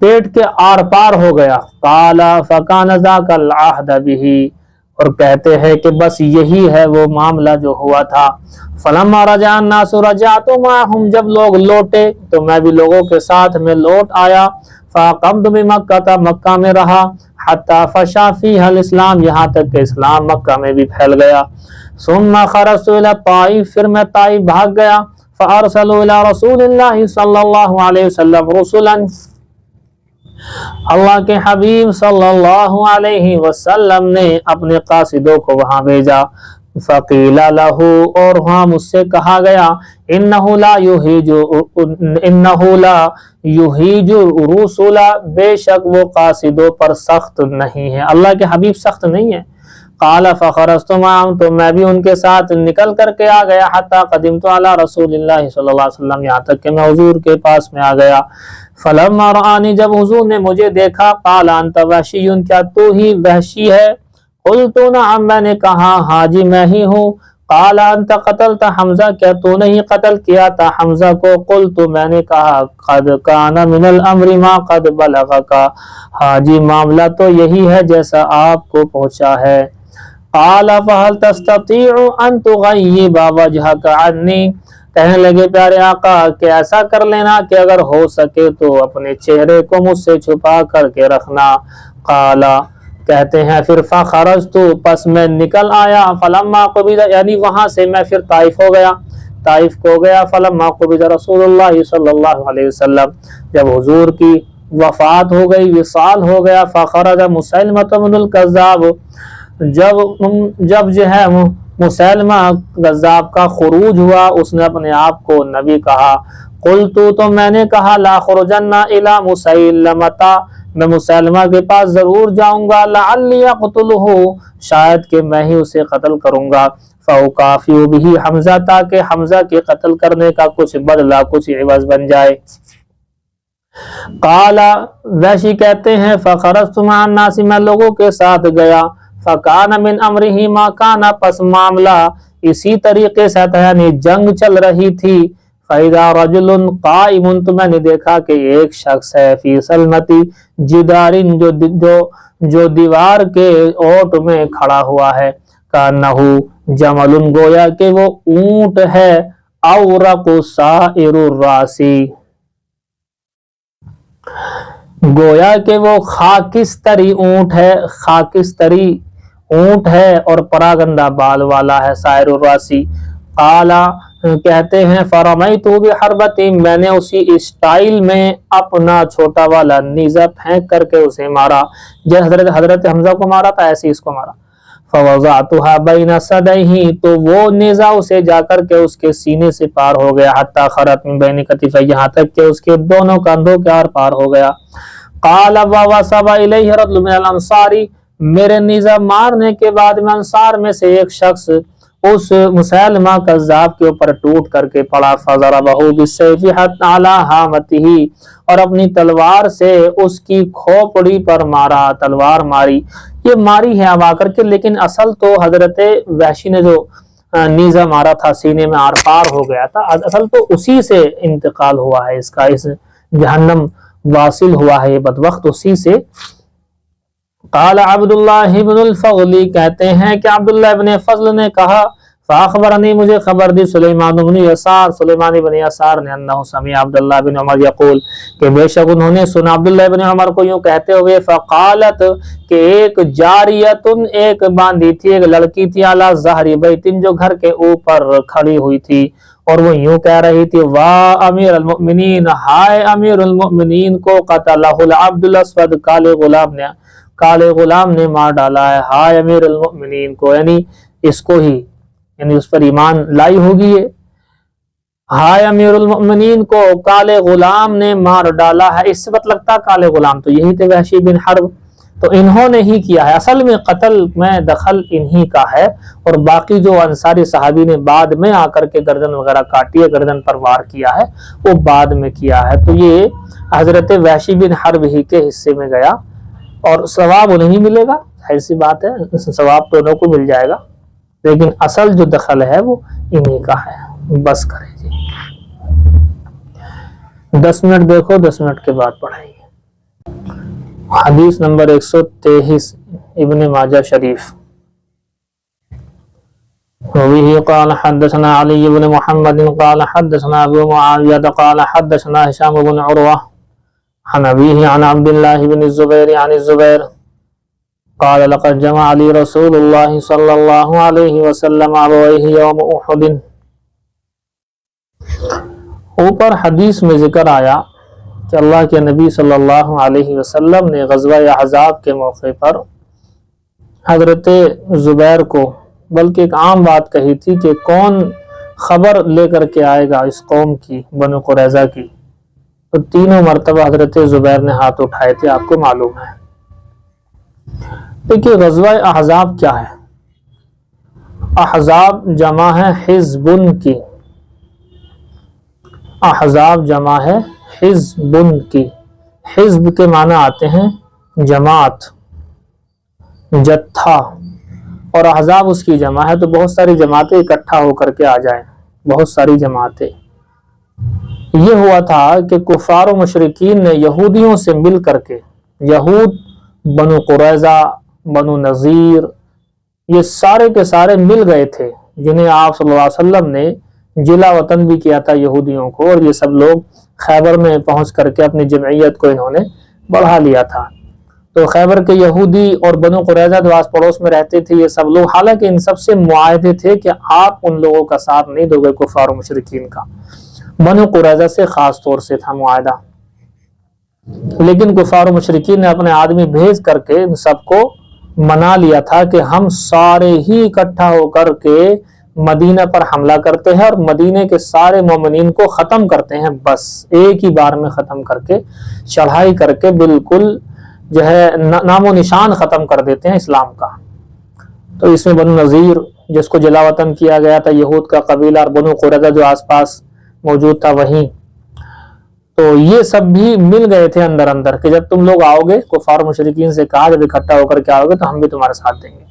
پیٹ کے آر پار ہو گیا. قال فکان ذاک العہد بہ، اور کہتے ہیں کہ بس یہی ہے وہ معاملہ جو ہوا تھا. فلما رجع الناس رجعت معهم، جب لوگ لوٹے تو میں بھی لوگوں کے ساتھ میں لوٹ آیا. فاقمت بمکہ، مکہ میں رہا. حتی فشا فیہا الاسلام، یہاں تک کہ اسلام مکہ میں بھی پھیل گیا. ثم خرجت الی الطائف، پھر میں طائف بھاگ گیا. فارسلوا الی رسول اللہ صلی اللہ علیہ وسلم رسلا، اللہ کے حبیب صلی اللہ علیہ وسلم نے اپنے قاصدوں کو وہاں بھیجا. فقیل لہ، اور وہاں مجھ سے کہا گیا، انہ لا یحیج الرسل، بے شک وہ قاصدوں پر سخت نہیں ہے، اللہ کے حبیب سخت نہیں ہے. قال فخرجت معهم، تو میں بھی ان کے ساتھ نکل کر کے آ گیا. حتی قدمت علی رسول اللہ صلی اللہ علیہ وسلم، یہاں تک کہ میں حضور کے پاس میں آ گیا. فلما رآنی، جب حضور نے مجھے دیکھا، قال انت وحشی، کیا تو ہی وحشی ہے؟ قلت نعم، میں نے کہا ہاں جی میں ہی ہوں. قال انت قتلت حمزہ، کیا تو نے ہی قتل کیا تھا حمزہ کو؟ قلت، میں نے کہا قد کان من الامر ما قد بلغک، ہاں جی معاملہ تو یہی ہے جیسا آپ کو پہنچا ہے. قال فهل تستطيع ان تغيب وجهك عني، کہنے لگے پیارے آقا کہ ایسا کر لینا کہ اگر ہو سکے تو اپنے چہرے کو مجھ سے چھپا کر کے رکھنا. قال، کہتے ہیں پھر فخرجت، پس میں نکل آیا. فلما قبض، یعنی وہاں سے میں پھر طائف ہو گیا، طائف کو گیا. فلما قبض رسول اللہ صلی اللہ علیہ وسلم، جب حضور کی وفات ہو گئی، وصال ہو گیا. فخرج مسیلمۃ بن الکذاب، جب جو ہے مسیلمہ کذاب کا خروج ہوا، اس نے اپنے آپ کو نبی کہا. قلت، تو میں نے کہا لا خرجن الی مسیلمۃ، میں مسیلمہ کے پاس ضرور جاؤں گا. لعلی اقتلہ، شاید کہ میں ہی اسے قتل کروں گا. فاکافئ بہ حمزہ، تاکہ حمزہ کے قتل کرنے کا کچھ بدلہ، کچھ عوض بن جائے. قال، وحشی کہتے ہیں فخرجت مع الناس، میں لوگوں کے ساتھ گیا. فکان من امرہ ما کان، پس معاملہ اسی طریقے سے تھا، یعنی جنگ چل رہی تھی. فاذا رجل قائم، تو میں نے دیکھا کہ ایک شخص ہے، فی سلمتی جدار، جو دیوار کے اوٹ میں کھڑا ہوا ہے. کانہ جمل، گویا کہ وہ اونٹ ہے. اورق سائر الراس، گویا کہ وہ خاکستری اونٹ ہے، خاکستری اونٹ ہے اور پراگندہ بال والا ہے. سائر الراسی. قال، کہتے ہیں فرمیت بحربۃ، میں نے اسی اسٹائل میں اپنا چھوٹا والا نیزہ پھینک کر کے اسے مارا، جیسے حضرت حمزہ کو مارا تھا ایسے اس کو مارا. فوضعتها بین صدیہ، تو وہ نیزہ اسے جا کر کے اس کے سینے سے پار ہو گیا. حتی خرجت من بین کتفیہ، یہاں تک کہ اس کے دونوں کندھوں کے آر پار ہو گیا. قال ووثب الیہ رجل من الانصار، میرے نیزہ مارنے کے بعد میں انصار میں سے ایک شخص اس مسیلمہ کذاب کے اوپر ٹوٹ کر کے پڑا. فضربہ بالسیف حتی علی ہامتہ، اور اپنی تلوار سے اس کی کھوپڑی پر مارا، تلوار ماری. یہ ماری ہے اب آ کر کے، لیکن اصل تو حضرت وحشی نے جو نیزہ مارا تھا سینے میں آر پار ہو گیا تھا، اصل تو اسی سے انتقال ہوا ہے اس کا، اس جہنم واصل ہوا ہے یہ بدبخت اسی سے. قال عبداللہ بن الفضل، کہتے ہیں کہ عبداللہ بن فضل نے کہا فاخبرنی، مجھے خبر دی سلیمان بن یسار، سلیمان بن یسار نے، انہ سمع عبداللہ بن عمر یقول، کہ بے شک انہوں نے سنا عبداللہ بن عمر کو یوں کہتے ہوئے. فقالت، کہ ایک جاریتن، ایک باندھی تھی، ایک لڑکی تھی، علی ظہر بیتن، جو گھر کے اوپر کھڑی ہوئی تھی، اور وہ یوں کہہ رہی تھی واہ امیر المؤمنین، ہائے امیر المؤمنین کو، قتلہ العبد الاسود، کالے غلام نے مار ڈالا ہے، ہائے امیر المؤمنین کو، یعنی اس کو ہی، یعنی اس پر ایمان لائی ہوگی یہ، ہائے امیر المؤمنین کو کالے غلام نے مار ڈالا ہے. اس سے پتہ لگتا کالے غلام تو یہی تھے وحشی بن حرب، تو انہوں نے ہی کیا ہے، اصل میں قتل میں دخل انہی کا ہے. اور باقی جو انصاری صحابی نے بعد میں آ کر کے گردن وغیرہ کاٹی ہے، گردن پر وار کیا ہے، وہ بعد میں کیا ہے. تو یہ حضرت وحشی بن حرب ہی کے حصے میں گیا، اور ثواب انہیں ملے گا، ایسی بات ہے، ثواب تو انہوں کو مل جائے گا، لیکن اصل جو دخل ہے وہ انہی کا ہے. بس کریں جی، 10 منٹ دیکھو، 10 منٹ کے بعد پڑھائیں گے. حدیث نمبر 123 ابن ماجہ شریف. وبه قال حدثنا علي بن محمد قال حدثنا ابو معاوية قال حدثنا هشام بن عروة عن أبيه عن عبد الله بن الزبير عن الزبير قال لقد جمع لي رسول الله صلى الله عليه وسلم أبويه يوم أحد. اوپر حدیث میں ذکر آیا کہ اللہ کے نبی صلی اللہ علیہ وسلم نے غزوہ احزاب کے موقع پر حضرت زبیر کو بلکہ ایک عام بات کہی تھی کہ کون خبر لے کر کے آئے گا اس قوم کی، بنو قریظہ کی، تو تینوں مرتبہ حضرت زبیر نے ہاتھ اٹھائے تھے، آپ کو معلوم ہے. دیکھیے غزوہ احزاب کیا ہے؟ احزاب جمع ہے حزبن کی. احزاب جمع ہے حزبن کی. حزب کے معنی آتے ہیں جماعت، جتھا، اور احزاب اس کی جمع ہے، تو بہت ساری جماعتیں اکٹھا ہو کر کے آ جائیں، بہت ساری جماعتیں. یہ ہوا تھا کہ کفار و مشرکین نے یہودیوں سے مل کر کے، یہود، بنو قریظہ، بنو نذیر، یہ سارے کے سارے مل گئے تھے، جنہیں آپ صلی اللہ علیہ وسلم نے جلا وطن بھی کیا تھا یہودیوں کو، اور یہ سب لوگ خیبر میں پہنچ کر کے اپنی جمعیت کو انہوں نے بڑھا لیا تھا. تو خیبر کے یہودی اور بنو قریظہ جو آس پڑوس میں رہتے تھے، یہ سب لوگ، حالانکہ ان سب سے معاہدے تھے کہ آپ ان لوگوں کا ساتھ نہیں دو گے، کفار و مشرکین کا. بنو قریظہ سے خاص طور سے تھا معاہدہ، لیکن کفار و مشرکین نے اپنے آدمی بھیج کر کے ان سب کو منا لیا تھا کہ ہم سارے ہی اکٹھا ہو کر کے مدینہ پر حملہ کرتے ہیں اور مدینہ کے سارے مومنین کو ختم کرتے ہیں، بس ایک ہی بار میں ختم کر کے، چڑھائی کر کے بالکل جو ہے نام و نشان ختم کر دیتے ہیں اسلام کا. تو اس میں بنو نذیر جس کو جلا وطن کیا گیا تھا، یہود کا قبیلہ، اور بنو قریظہ جو آس پاس موجود تھا وہیں، تو یہ سب بھی مل گئے تھے اندر اندر کہ جب تم لوگ آؤ گے، کفار مشرکین سے کہا جب اکٹھا ہو کر کے آؤ گے تو ہم بھی تمہارے ساتھ دیں گے.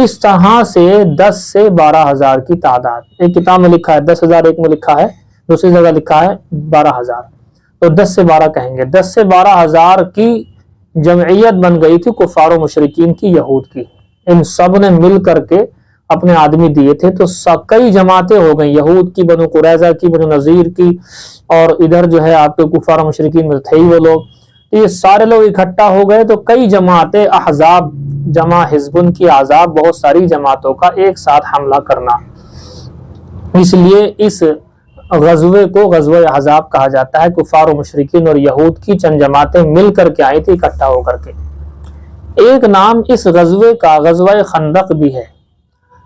اس طرح سے 10 سے 12 ہزار کی تعداد، ایک کتاب میں لکھا ہے 10,000، ایک میں لکھا ہے، دوسری جگہ لکھا ہے 12,000، تو 10 سے 12 کہیں گے. 10 سے 12 ہزار کی جمعیت بن گئی تھی کفار و مشرکین کی، یہود کی. ان سب نے مل کر کے اپنے آدمی دیے تھے، تو کئی جماعتیں ہو گئیں، یہود کی، بنو قریظہ کی، بنو نذیر کی، اور ادھر جو ہے آپ کے کفار و مشرکین میں تھے ہی وہ لوگ. یہ سارے لوگ اکٹھا ہو گئے تو کئی جماعتیں، احزاب جمع حزبن کی، احزاب بہت ساری جماعتوں کا ایک ساتھ حملہ کرنا. اس لیے اس غزوے کو غزوہ احزاب کہا جاتا ہے. کفار و مشرکین اور یہود کی چند جماعتیں مل کر کے آئی تھی اکٹھا ہو کر کے. ایک نام اس غزوے کا غزوہ خندق بھی ہے.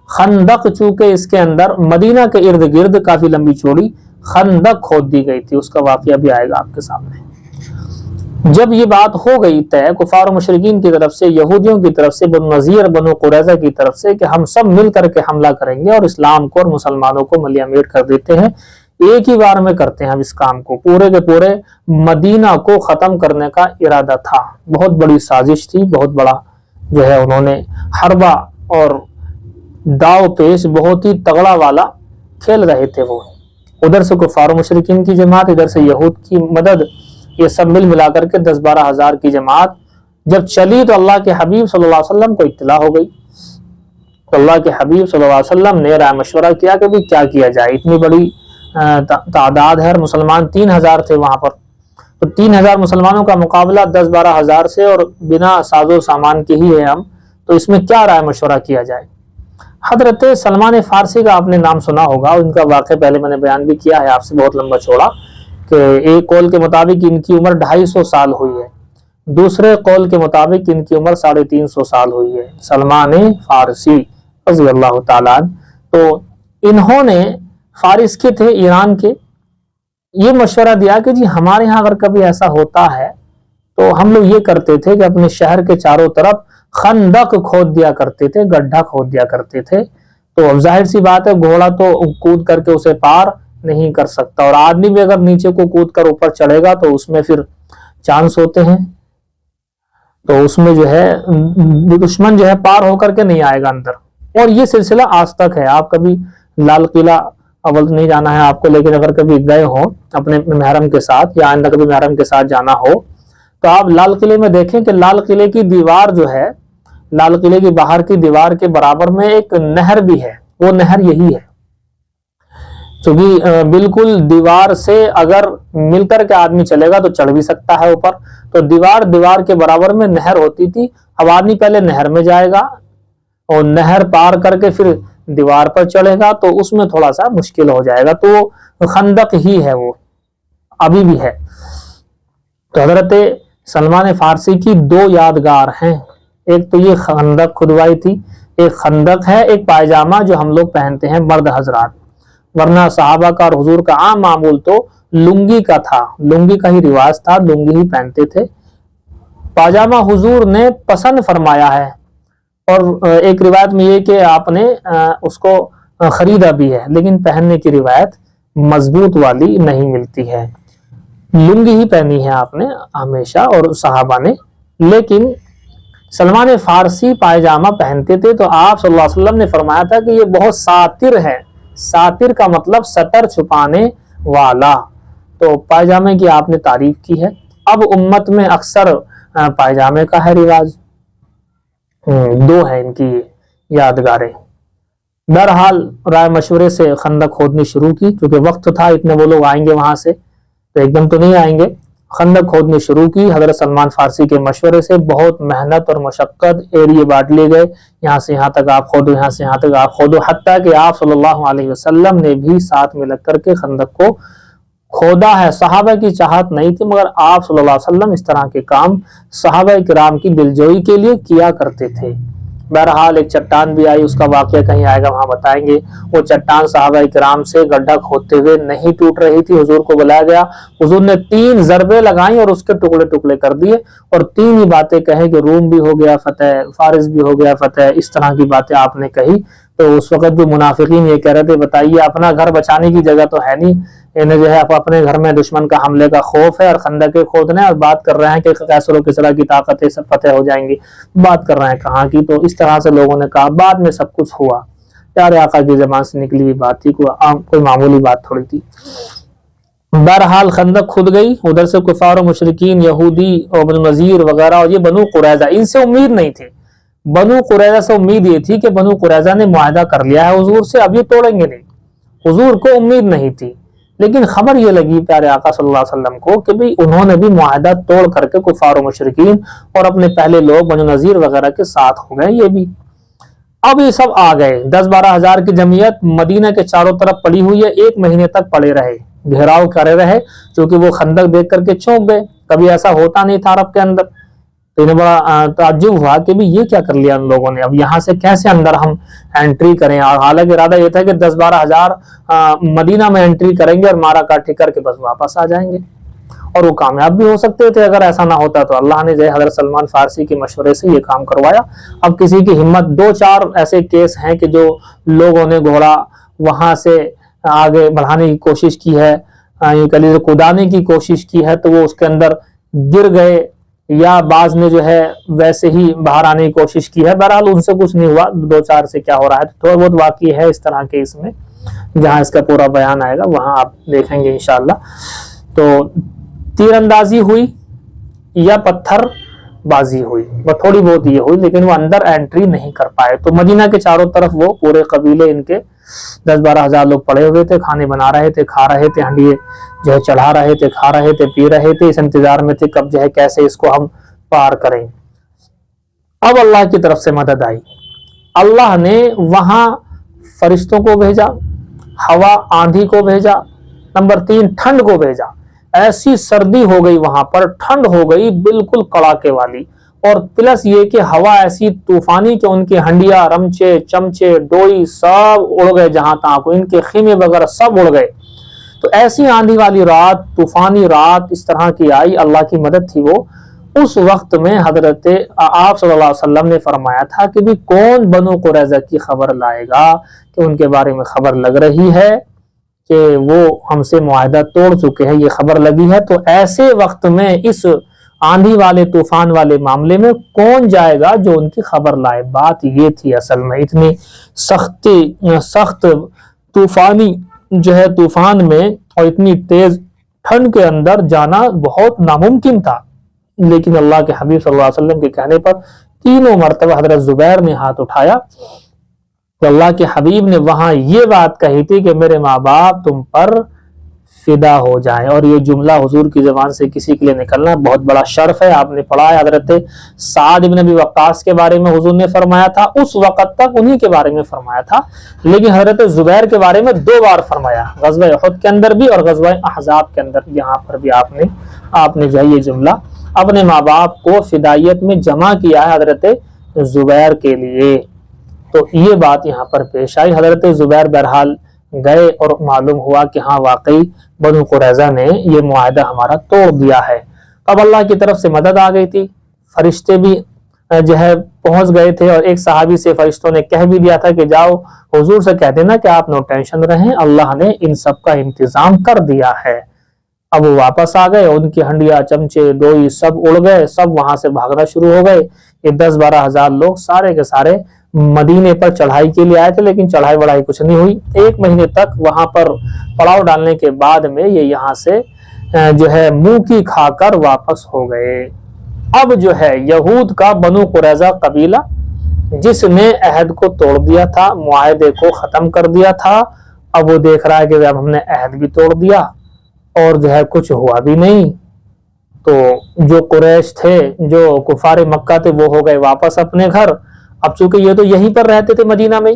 خندق چونکہ اس کے اندر مدینہ کے ارد گرد کافی لمبی چوڑی خندق کھود دی گئی تھی، اس کا واقعہ بھی آئے گا آپ کے سامنے. جب یہ بات ہو گئی طے کفار و مشرکین کی طرف سے، یہودیوں کی طرف سے، بنو نذیر، بنو قریظہ کی طرف سے، کہ ہم سب مل کر کے حملہ کریں گے اور اسلام کو اور مسلمانوں کو ملیہ میٹ کر دیتے ہیں، ایک ہی بار میں کرتے ہیں ہم اس کام کو، پورے کے پورے مدینہ کو ختم کرنے کا ارادہ تھا. بہت بڑی سازش تھی، بہت بڑا جو ہے انہوں نے حربہ اور داؤ پیش بہت ہی تگڑا والا کھیل رہے تھے. وہ ادھر سے کفار و مشرکین کی جماعت، ادھر سے یہود کی مدد، یہ سب ملا کر کے 10-12 ہزار کی جماعت جب چلی تو اللہ کے حبیب صلی اللہ علیہ وسلم کو اطلاع ہو گئی. تو اللہ کے حبیب صلی اللہ علیہ وسلم نے رائے مشورہ کیا کہ بھی کیا کیا جائے. اتنی بڑی تعداد ہے، مسلمان 3,000 تھے وہاں پر، تو 3,000 مسلمانوں کا مقابلہ 10-12 ہزار سے، اور بنا ساز و سامان کے ہی ہے ہم، تو اس میں کیا رائے مشورہ کیا جائے. حضرت سلمان فارسی کا آپ نے نام سنا ہوگا، ان کا واقعہ پہلے میں نے بیان بھی کیا ہے آپ سے بہت لمبا چوڑا، کہ ایک قول کے مطابق ان کی عمر 250 سال ہوئی ہے، دوسرے قول کے مطابق ان کی عمر 350 سال ہوئی ہے. سلمان فارسی رضی اللہ تعالیٰ عنہ، تو انہوں نے، فارس کے تھے، ایران کے، یہ مشورہ دیا کہ جی ہمارے ہاں اگر کبھی ایسا ہوتا ہے تو ہم لوگ یہ کرتے تھے کہ اپنے شہر کے چاروں طرف خندق کھود دیا کرتے تھے، گڈھا کھود دیا کرتے تھے. تو اب ظاہر سی بات ہے گھوڑا تو کود کر کے اسے پار نہیں کر سکتا، اور آدمی بھی اگر نیچے کو کود کر اوپر چڑھے گا تو اس میں پھر چانس ہوتے ہیں، تو اس میں جو ہے دشمن جو ہے پار ہو کر کے نہیں آئے گا اندر. اور یہ سلسلہ آج تک ہے. آپ کبھی لال قلعہ اول نہیں جانا ہے آپ کو، لیکن اگر کبھی گئے ہوں اپنے محرم کے ساتھ، یا آئندہ کبھی محرم کے ساتھ جانا ہو، تو آپ لال قلعے میں دیکھیں کہ لال قلعے کی دیوار جو ہے، لال قلعے کی باہر کی دیوار کے برابر میں ایک نہر بھی ہے، وہ نہر یہی ہے، کیونکہ بالکل دیوار سے اگر مل کر کے آدمی چلے گا تو چڑھ بھی سکتا ہے اوپر، تو دیوار کے برابر میں نہر ہوتی تھی. اب آدمی پہلے نہر میں جائے گا اور نہر پار کر کے پھر دیوار پر چڑھے گا تو اس میں تھوڑا سا مشکل ہو جائے گا، تو خندق ہی ہے، وہ ابھی بھی ہے. تو حضرت سلمان فارسی کی دو یادگار ہیں، ایک تو یہ خندق کھدوائی تھی، ایک خندق ہے، ایک پائجامہ جو ہم لوگ پہنتے ہیں مرد حضرات، ورنہ صحابہ کا اور حضور کا عام معمول تو لنگی کا تھا، لنگی کا ہی رواج تھا، لنگی ہی پہنتے تھے. پاجامہ حضور نے پسند فرمایا ہے، اور ایک روایت میں یہ کہ آپ نے اس کو خریدا بھی ہے، لیکن پہننے کی روایت مضبوط والی نہیں ملتی ہے. لنگی ہی پہنی ہے آپ نے ہمیشہ اور صحابہ نے. لیکن سلمان فارسی پائجامہ پہنتے تھے تو آپ صلی اللہ علیہ وسلم نے فرمایا تھا کہ یہ بہت ساتر ہے. ساتر کا مطلب ستر چھپانے والا. تو پائجامے کی آپ نے تعریف کی ہے. اب امت میں اکثر پائجامے کا ہے رواج. دو ہیں ان کی یادگاریں. بہرحال رائے مشورے سے خندق کھودنی شروع کی، کیونکہ وقت تھا، اتنے وہ لوگ آئیں گے وہاں سے تو ایک دم تو نہیں آئیں گے. خندق کھودنی شروع کی حضرت سلمان فارسی کے مشورے سے. بہت محنت اور مشقت، ایریے بانٹ لیے گئے، یہاں سے یہاں تک آپ کھودو، یہاں سے یہاں تک آپ کھودو، حتیٰ کہ آپ صلی اللہ علیہ وسلم نے بھی ساتھ میں لگ کر کے خندق کو کھودا ہے. صحابہ کی چاہت نہیں تھی، مگر آپ صلی اللہ علیہ وسلم اس طرح کے کام صحابہ کرام کی دلجوئی کے لیے کیا کرتے تھے. بہرحال ایک چٹان بھی آئی، اس کا واقعہ کہیں آئے گا وہاں بتائیں گے. وہ چٹان صحابہ کرام سے گڈھا کھودتے ہوئے نہیں ٹوٹ رہی تھی. حضور کو بلایا گیا، حضور نے 3 ضربے لگائیں اور اس کے ٹکڑے ٹکڑے کر دیے، اور 3 ہی باتیں کہیں کہ روم بھی ہو گیا فتح، فارس بھی ہو گیا فتح. اس طرح کی باتیں آپ نے کہی. تو اس وقت جو منافقین یہ کہہ رہے تھے بتائیے اپنا گھر بچانے کی جگہ تو ہے نہیں، انہیں جو ہے اپنے گھر میں دشمن کا حملے کا خوف ہے اور خندقیں کھودنے، اور بات کر رہے ہیں کہ قیصر و کسریٰ کی طاقتیں سب فتح ہو جائیں گی. بات کر رہے ہیں کہاں کی. تو اس طرح سے لوگوں نے کہا. بعد میں سب کچھ ہوا. پیارے آقا کی زبان سے نکلی ہوئی بات تھی، کوئی معمولی بات تھوڑی تھی. بہرحال خندق کھد گئی. ادھر سے کفار و مشرکین، یہودی اور بنو نذیر وغیرہ، اور یہ بنو قریظہ، ان سے امید نہیں تھے. بنو قریظہ سے امید یہ تھی کہ بنو قریظہ نے معاہدہ کر لیا ہے حضور سے، اب یہ توڑیں گے نہیں. حضور کو امید نہیں تھی، لیکن خبر یہ لگی پیارے آقا صلی اللہ علیہ وسلم کو کہ بھی انہوں نے بھی معاہدہ توڑ کر کے کفار و مشرکین اور اپنے پہلے لوگ بنو نذیر وغیرہ کے ساتھ ہو گئے. یہ بھی اب یہ سب آ گئے. 10-12 ہزار کی جمعیت مدینہ کے چاروں طرف پڑی ہوئی ہے. 1 مہینے تک پڑے رہے، گھیراؤ کرے رہے، کیونکہ وہ خندق دیکھ کر کے چونک گئے. کبھی ایسا ہوتا نہیں تھا عرب کے اندر. تو انہیں بڑا تعجب ہوا کہ بھی یہ کیا کر لیا ان لوگوں نے، اب یہاں سے کیسے اندر ہم انٹری کریں. اور حالانکہ ارادہ یہ تھا کہ 10-12 ہزار مدینہ میں انٹری کریں گے اور مارا کاٹھی کر کے بس واپس آ جائیں گے، اور وہ کامیاب بھی ہو سکتے تھے اگر ایسا نہ ہوتا. تو اللہ نے جو ہے حضرت سلمان فارسی کے مشورے سے یہ کام کروایا. اب کسی کی ہمت، 2-4 ایسے کیس ہیں کہ جو لوگوں نے گھوڑا وہاں سے آگے بڑھانے کی کوشش کی ہے، کلیزے کودانے کی کوشش کی ہے، تو وہ اس کے اندر گر گئے، یا بعض نے جو ہے ویسے ہی باہر آنے کی کوشش کی ہے. بہرحال ان سے کچھ نہیں ہوا. 2-4 سے کیا ہو رہا ہے، تھوڑا بہت واقعی ہے اس طرح کے. اس میں جہاں اس کا پورا بیان آئے گا وہاں آپ دیکھیں گے انشاءاللہ. تو تیر اندازی ہوئی یا پتھر بازی ہوئی، وہ تھوڑی بہت یہ ہوئی، لیکن وہ اندر انٹری نہیں کر پائے. تو مدینہ کے چاروں طرف وہ پورے قبیلے ان کے 10-12 ہزار لوگ پڑے ہوئے تھے، کھانے بنا رہے تھے، کھا رہے تھے، ہنڈیے جو ہے چڑھا رہے تھے، کھا رہے تھے، پی رہے تھے. اس انتظار میں تھے کب جو ہے کیسے اس کو ہم پار کریں. اب اللہ کی طرف سے مدد آئی. اللہ نے وہاں فرشتوں کو بھیجا، ہوا آندھی کو بھیجا، نمبر 3 ٹھنڈ کو بھیجا. ایسی سردی ہو گئی وہاں پر، ٹھنڈ ہو گئی بالکل کڑاکے والی، اور پلس یہ کہ ہوا ایسی طوفانی کہ ان کے ہنڈیا، رمچے، چمچے، ڈوئی سب اڑ گئے جہاں تہاں کو، ان کے خیمے وغیرہ سب اڑ گئے. تو ایسی آندھی والی رات، طوفانی رات اس طرح کی آئی. اللہ کی مدد تھی وہ. اس وقت میں حضرت آپ صلی اللہ علیہ وسلم نے فرمایا تھا کہ بھی کون بنو قریظہ کی خبر لائے گا، کہ ان کے بارے میں خبر لگ رہی ہے کہ وہ ہم سے معاہدہ توڑ چکے ہیں، یہ خبر لگی ہے. تو ایسے وقت میں اس آندھی والے طوفان والے معاملے میں کون جائے گا جو ان کی خبر لائے. بات یہ تھی اصل میں. اتنی سخت طوفانی جو ہے طوفان میں اور اتنی تیز ٹھنڈ کے اندر جانا بہت ناممکن تھا. لیکن اللہ کے حبیب صلی اللہ علیہ وسلم کے کہنے پر تینوں مرتبہ حضرت زبیر نے ہاتھ اٹھایا تو اللہ کے حبیب نے وہاں یہ بات کہی تھی کہ میرے ماں باپ تم پر فدا ہو جائیں، اور یہ جملہ حضور کی زبان سے کسی کے لیے نکلنا بہت بڑا شرف ہے۔ آپ نے پڑھا ہے حضرت سعد بن ابی وقاص کے بارے میں حضور نے فرمایا تھا، اس وقت تک انہی کے بارے میں فرمایا تھا، لیکن حضرت زبیر کے بارے میں 2 بار فرمایا، غزوہ احد کے اندر بھی اور غزوہ احزاب کے اندر، یہاں پر بھی آپ نے جو ہے یہ جملہ اپنے ماں باپ کو فدائیت میں جمع کیا ہے حضرت زبیر کے لیے۔ تو یہ بات یہاں پر پیش آئی۔ حضرت زبیر بہرحال گئے اور معلوم ہوا کہ ہاں واقعی بنو قریظہ نے یہ معاہدہ ہمارا توڑ دیا ہے۔ اب اللہ کی طرف سے مدد آ گئی تھی، فرشتے بھی جو ہے پہنچ گئے تھے، اور ایک صحابی سے فرشتوں نے کہہ بھی دیا تھا کہ جاؤ حضور سے کہہ دینا کہ آپ نو ٹینشن رہیں، اللہ نے ان سب کا انتظام کر دیا ہے۔ اب وہ واپس آ گئے، ان کی ہنڈیا چمچے ڈوئی سب اڑ گئے، سب وہاں سے بھاگنا شروع ہو گئے۔ یہ 10-12 ہزار لوگ سارے کے سارے مدینے پر چڑھائی کے لیے آئے تھے، لیکن چڑھائی بڑھائی کچھ نہیں ہوئی۔ 1 مہینے تک وہاں پر پڑاؤ ڈالنے کے بعد میں یہ یہاں سے جو ہے منہ کی کھا کر واپس ہو گئے۔ اب جو ہے یہود کا بنو قریظہ قبیلہ جس نے عہد کو توڑ دیا تھا، معاہدے کو ختم کر دیا تھا، اب وہ دیکھ رہا ہے کہ اب ہم نے عہد بھی توڑ دیا اور جو ہے کچھ ہوا بھی نہیں۔ تو جو قریش تھے، جو کفار مکہ تھے، وہ ہو گئے واپس اپنے گھر۔ اب چونکہ یہ تو یہیں پر رہتے تھے مدینہ میں،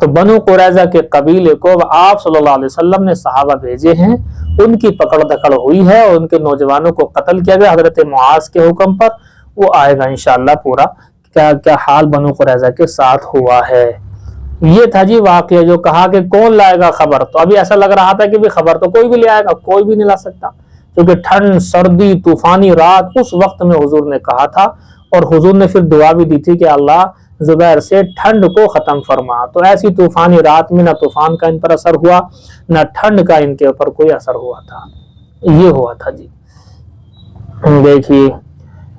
تو بنو قریظہ کے قبیلے کو آپ صلی اللہ علیہ وسلم نے صحابہ بھیجے ہیں، ان کی پکڑ دکڑ ہوئی ہے اور ان کے نوجوانوں کو قتل کیا گیا حضرت معاذ کے حکم پر۔ وہ آئے گا انشاءاللہ پورا کیا حال بنو قریظہ کے ساتھ ہوا ہے۔ یہ تھا جی واقعہ جو کہا کہ کون لائے گا خبر، تو ابھی ایسا لگ رہا تھا کہ خبر تو کوئی بھی لے آئے گا، کوئی بھی نہیں لا سکتا، کیونکہ ٹھنڈ سردی طوفانی رات اس وقت میں حضور نے کہا تھا، اور حضور نے پھر دعا بھی دی تھی کہ اللہ زبیر سے ٹھنڈ کو ختم فرما۔ تو ایسی طوفانی رات میں نہ طوفان کا ان پر اثر ہوا، نہ ٹھنڈ کا ان کے اوپر کوئی اثر ہوا تھا۔ یہ ہوا تھا جی۔ دیکھیے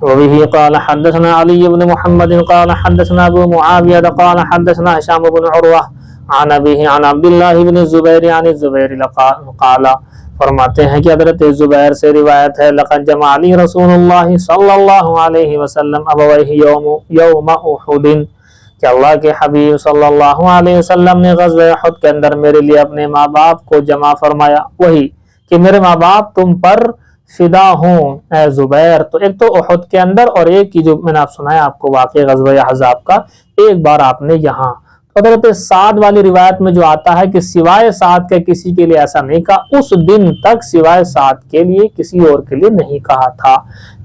وبه قال حدثنا علي بن محمد قال حدثنا ابو معاوية قال حدثنا هشام بن عروة عن ابيه عن عبد الله بن الزبير عن الزبير قال، فرماتے ہیں کہ حضرت زبیر سے روایت ہے، لقد جمع لي رسول الله صلی اللہ علیہ وسلم ابويه یوم احد، کہ اللہ کے حبیب صلی اللہ علیہ وسلم نے غزوہ احد کے اندر میرے لیے اپنے ماں باپ کو جمع فرمایا، وہی کہ میرے ماں باپ تم پر فدا ہوں اے زبیر۔ تو ایک تو احد کے اندر، اور ایک کی جو میں نے آپ سنایا آپ کو واقعہ غزوہ احزاب کا، ایک بار آپ نے یہاں حضرت سعد والی روایت میں جو آتا ہے کہ سوائے سعد کے کسی کے لیے ایسا نہیں کہا، اس دن تک سوائے سعد کے لیے کسی اور کے لیے نہیں کہا تھا،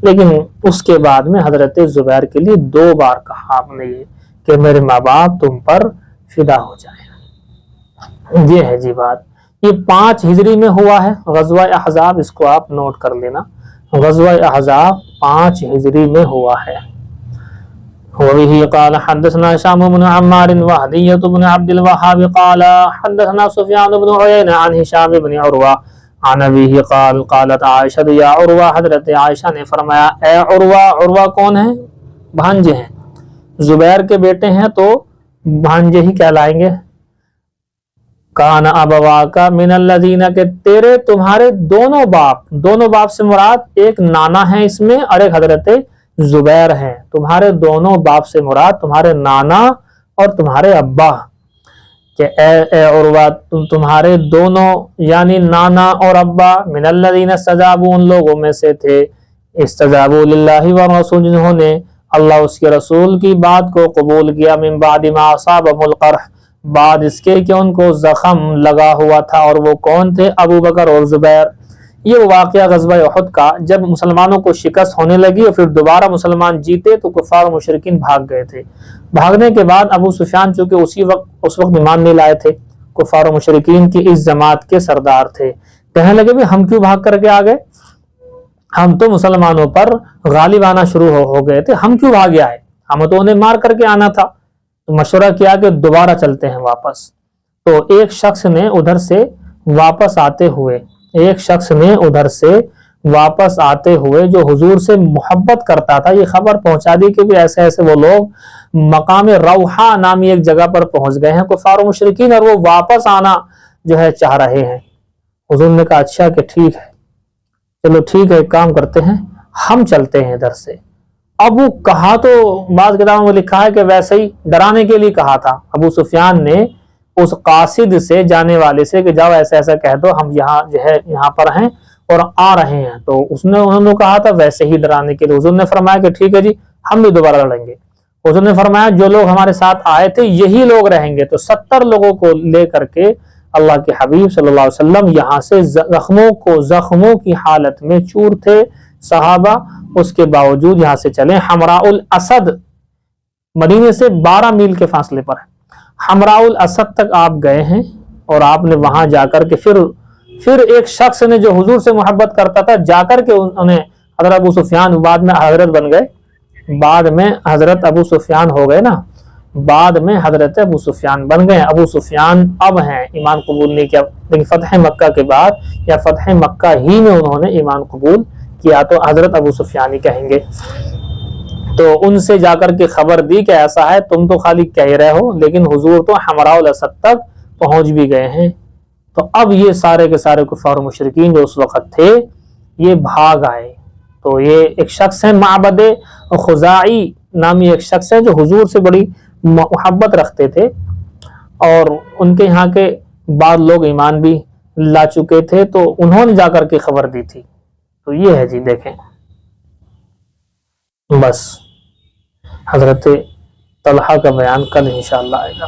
لیکن اس کے بعد میں حضرت زبیر کے لیے 2 بار کہا آپ نے یہ کہ میرے ماں باپ تم پر فدا ہو جائیں۔ یہ ہے جی بات۔ یہ 5 ہجری میں ہوا ہے غزوہ احزاب، اس کو آپ نوٹ کر لینا، غزوہ احزاب 5 ہجری میں ہوا ہے۔ وبه قال حدثنا هشام بن عمار وهدية بن عبد الوهاب قال حدثنا سفيان بن عيينة عن هشام بن عروة عن أبيه قال قالت عائشة يا عروة، حضرت عائشہ نے فرمایا اے عروہ، عروہ کون ہیں؟ بھانجے ہیں، زبیر کے بیٹے ہیں تو بھانجے ہی کہلائیں گے۔ کان ابواک من الذین، کہ تیرے تمہارے دونوں باپ سے مراد ایک نانا ہے اس میں اور ایک حضرت زبیر ہیں، تمہارے دونوں باپ سے مراد تمہارے نانا اور تمہارے ابا، کہ اے عروہ تمہارے دونوں یعنی نانا اور ابا من الذین استجابوا، ان لوگوں میں سے تھے استجابوا للہ والرسول، جنہوں نے اللہ اس کے رسول کی بات کو قبول کیا، من بعد ما اصابهم القرح، بعد اس کے کہ ان کو زخم لگا ہوا تھا، اور وہ کون تھے؟ ابو بکر اور زبیر۔ یہ واقعہ غزوہ احد کا جب مسلمانوں کو شکست ہونے لگی اور پھر دوبارہ مسلمان جیتے تو کفار و مشرکین بھاگ گئے تھے۔ بھاگنے کے بعد ابو سفیان چونکہ اس وقت ایمان نہیں لائے تھے، کفار و مشرکین کی اس جماعت کے سردار تھے، کہنے لگے بھی ہم کیوں بھاگ کر کے آ گئے، ہم تو مسلمانوں پر غالب آنا شروع ہو گئے تھے، ہم کیوں بھاگے آئے، ہم تو انہیں مار کر کے آنا تھا۔ تو مشورہ کیا کہ دوبارہ چلتے ہیں واپس۔ تو ایک شخص نے ادھر سے واپس آتے ہوئے جو حضور سے محبت کرتا تھا، یہ خبر پہنچا دی کہ بھی ایسے ایسے وہ لوگ مقام روحہ نامی ایک جگہ پر پہنچ گئے ہیں کفار و مشرکین، اور وہ واپس آنا جو ہے چاہ رہے ہیں۔ حضور نے کہا اچھا کہ ٹھیک ہے، چلو ٹھیک ہے، ایک کام کرتے ہیں، ہم چلتے ہیں ادھر سے۔ اب وہ کہا تو بعض کتابوں میں لکھا ہے کہ ویسے ہی ڈرانے کے لیے کہا تھا ابو سفیان نے اس قاصد سے، جانے والے سے، کہ جاؤ ایسا ایسا کہہ دو ہم یہاں جو ہے یہاں پر ہیں اور آ رہے ہیں۔ تو انہوں نے کہا تھا ویسے ہی ڈرانے کے لیے۔ حضور نے فرمایا کہ ٹھیک ہے جی ہم بھی دوبارہ لڑیں گے۔ حضور نے فرمایا جو لوگ ہمارے ساتھ آئے تھے یہی لوگ رہیں گے۔ تو 70 لوگوں کو لے کر کے اللہ کے حبیب صلی اللہ علیہ وسلم یہاں سے زخموں کی حالت میں چور تھے صحابہ، اس کے باوجود یہاں سے چلے۔ حمراء الاسد مدینے سے 12 میل کے فاصلے پر ہے۔ حمراء الاسد تک آپ گئے ہیں اور آپ نے وہاں جا کر کے پھر ایک شخص نے جو حضور سے محبت کرتا تھا جا کر کے انہیں حضرت ابو سفیان بعد میں حضرت بن گئے، بعد میں حضرت ابو سفیان ہو گئے نا، بعد میں حضرت ابو سفیان بن گئے۔ ابو سفیان اب ہیں، ایمان قبول نہیں کیا، لیکن فتح مکہ کے بعد یا فتح مکہ ہی میں انہوں نے ایمان قبول کیا تو حضرت ابو سفیان ہی کہیں گے۔ تو ان سے جا کر کے خبر دی کہ ایسا ہے، تم تو خالی کہہ رہے ہو لیکن حضور تو حمراء الاسد تک پہنچ بھی گئے ہیں۔ تو اب یہ سارے کے سارے کفار و مشرکین جو اس وقت تھے یہ بھاگ آئے۔ تو یہ ایک شخص ہے معبد خزاعی نامی ایک شخص ہے جو حضور سے بڑی محبت رکھتے تھے اور ان کے یہاں کے بعض لوگ ایمان بھی لا چکے تھے، تو انہوں نے جا کر کے خبر دی تھی۔ تو یہ ہے جی، دیکھیں بس حضرت طلحہ کا بیان کل انشاءاللہ آئے گا۔